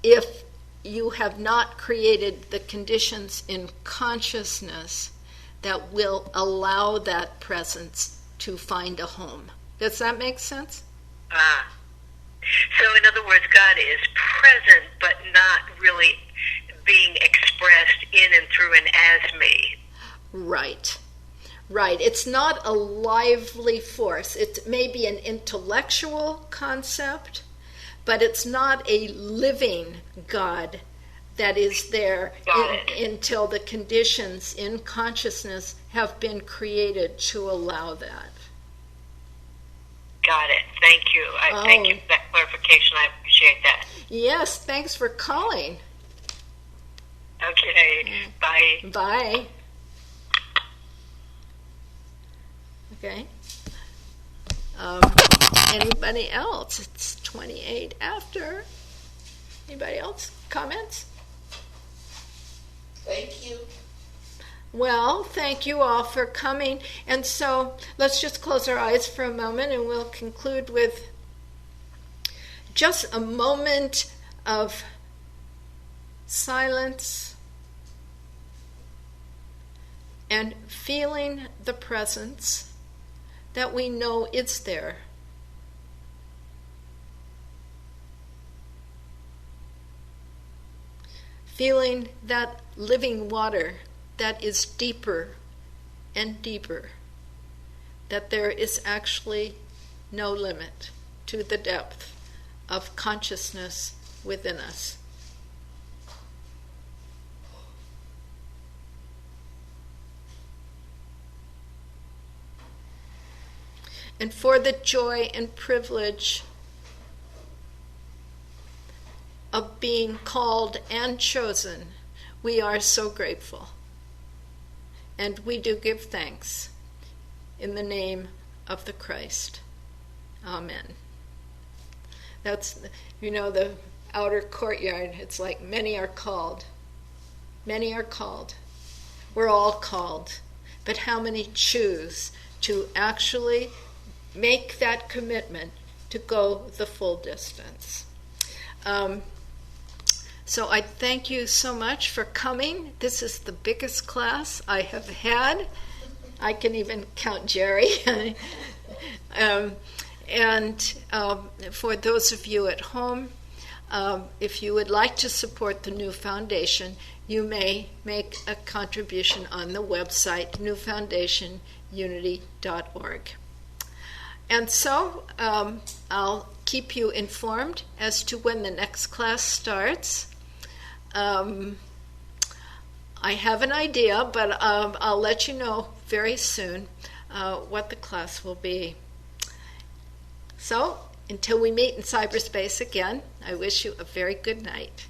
if you have not created the conditions in consciousness that will allow that presence to find a home. Does that make sense? So in other words, God is present, but not really being expressed in and through and as me. Right. It's not a lively force. It may be an intellectual concept, but it's not a living God that is there until the conditions in consciousness have been created to allow that. Got it. Thank you. Thank you for that clarification. I appreciate that. Yes, thanks for calling. Okay. Bye. Bye. Okay. Anybody else? It's 28 after. Anybody else? Comments? Thank you. Well, thank you all for coming. And so let's just close our eyes for a moment and we'll conclude with just a moment of silence and feeling the presence that we know is there. Feeling that living water that is deeper and deeper, that there is actually no limit to the depth of consciousness within us. And for the joy and privilege of being called and chosen, we are so grateful. And we do give thanks in the name of the Christ. Amen. That's, the outer courtyard. It's like many are called. Many are called. We're all called. But how many choose to actually make that commitment to go the full distance? So I thank you so much for coming. This is the biggest class I have had. I can even count Jerry. And for those of you at home, if you would like to support the New Foundation, you may make a contribution on the website, newfoundationunity.org. And so I'll keep you informed as to when the next class starts. I have an idea, but I'll let you know very soon what the class will be. So, until we meet in cyberspace again, I wish you a very good night.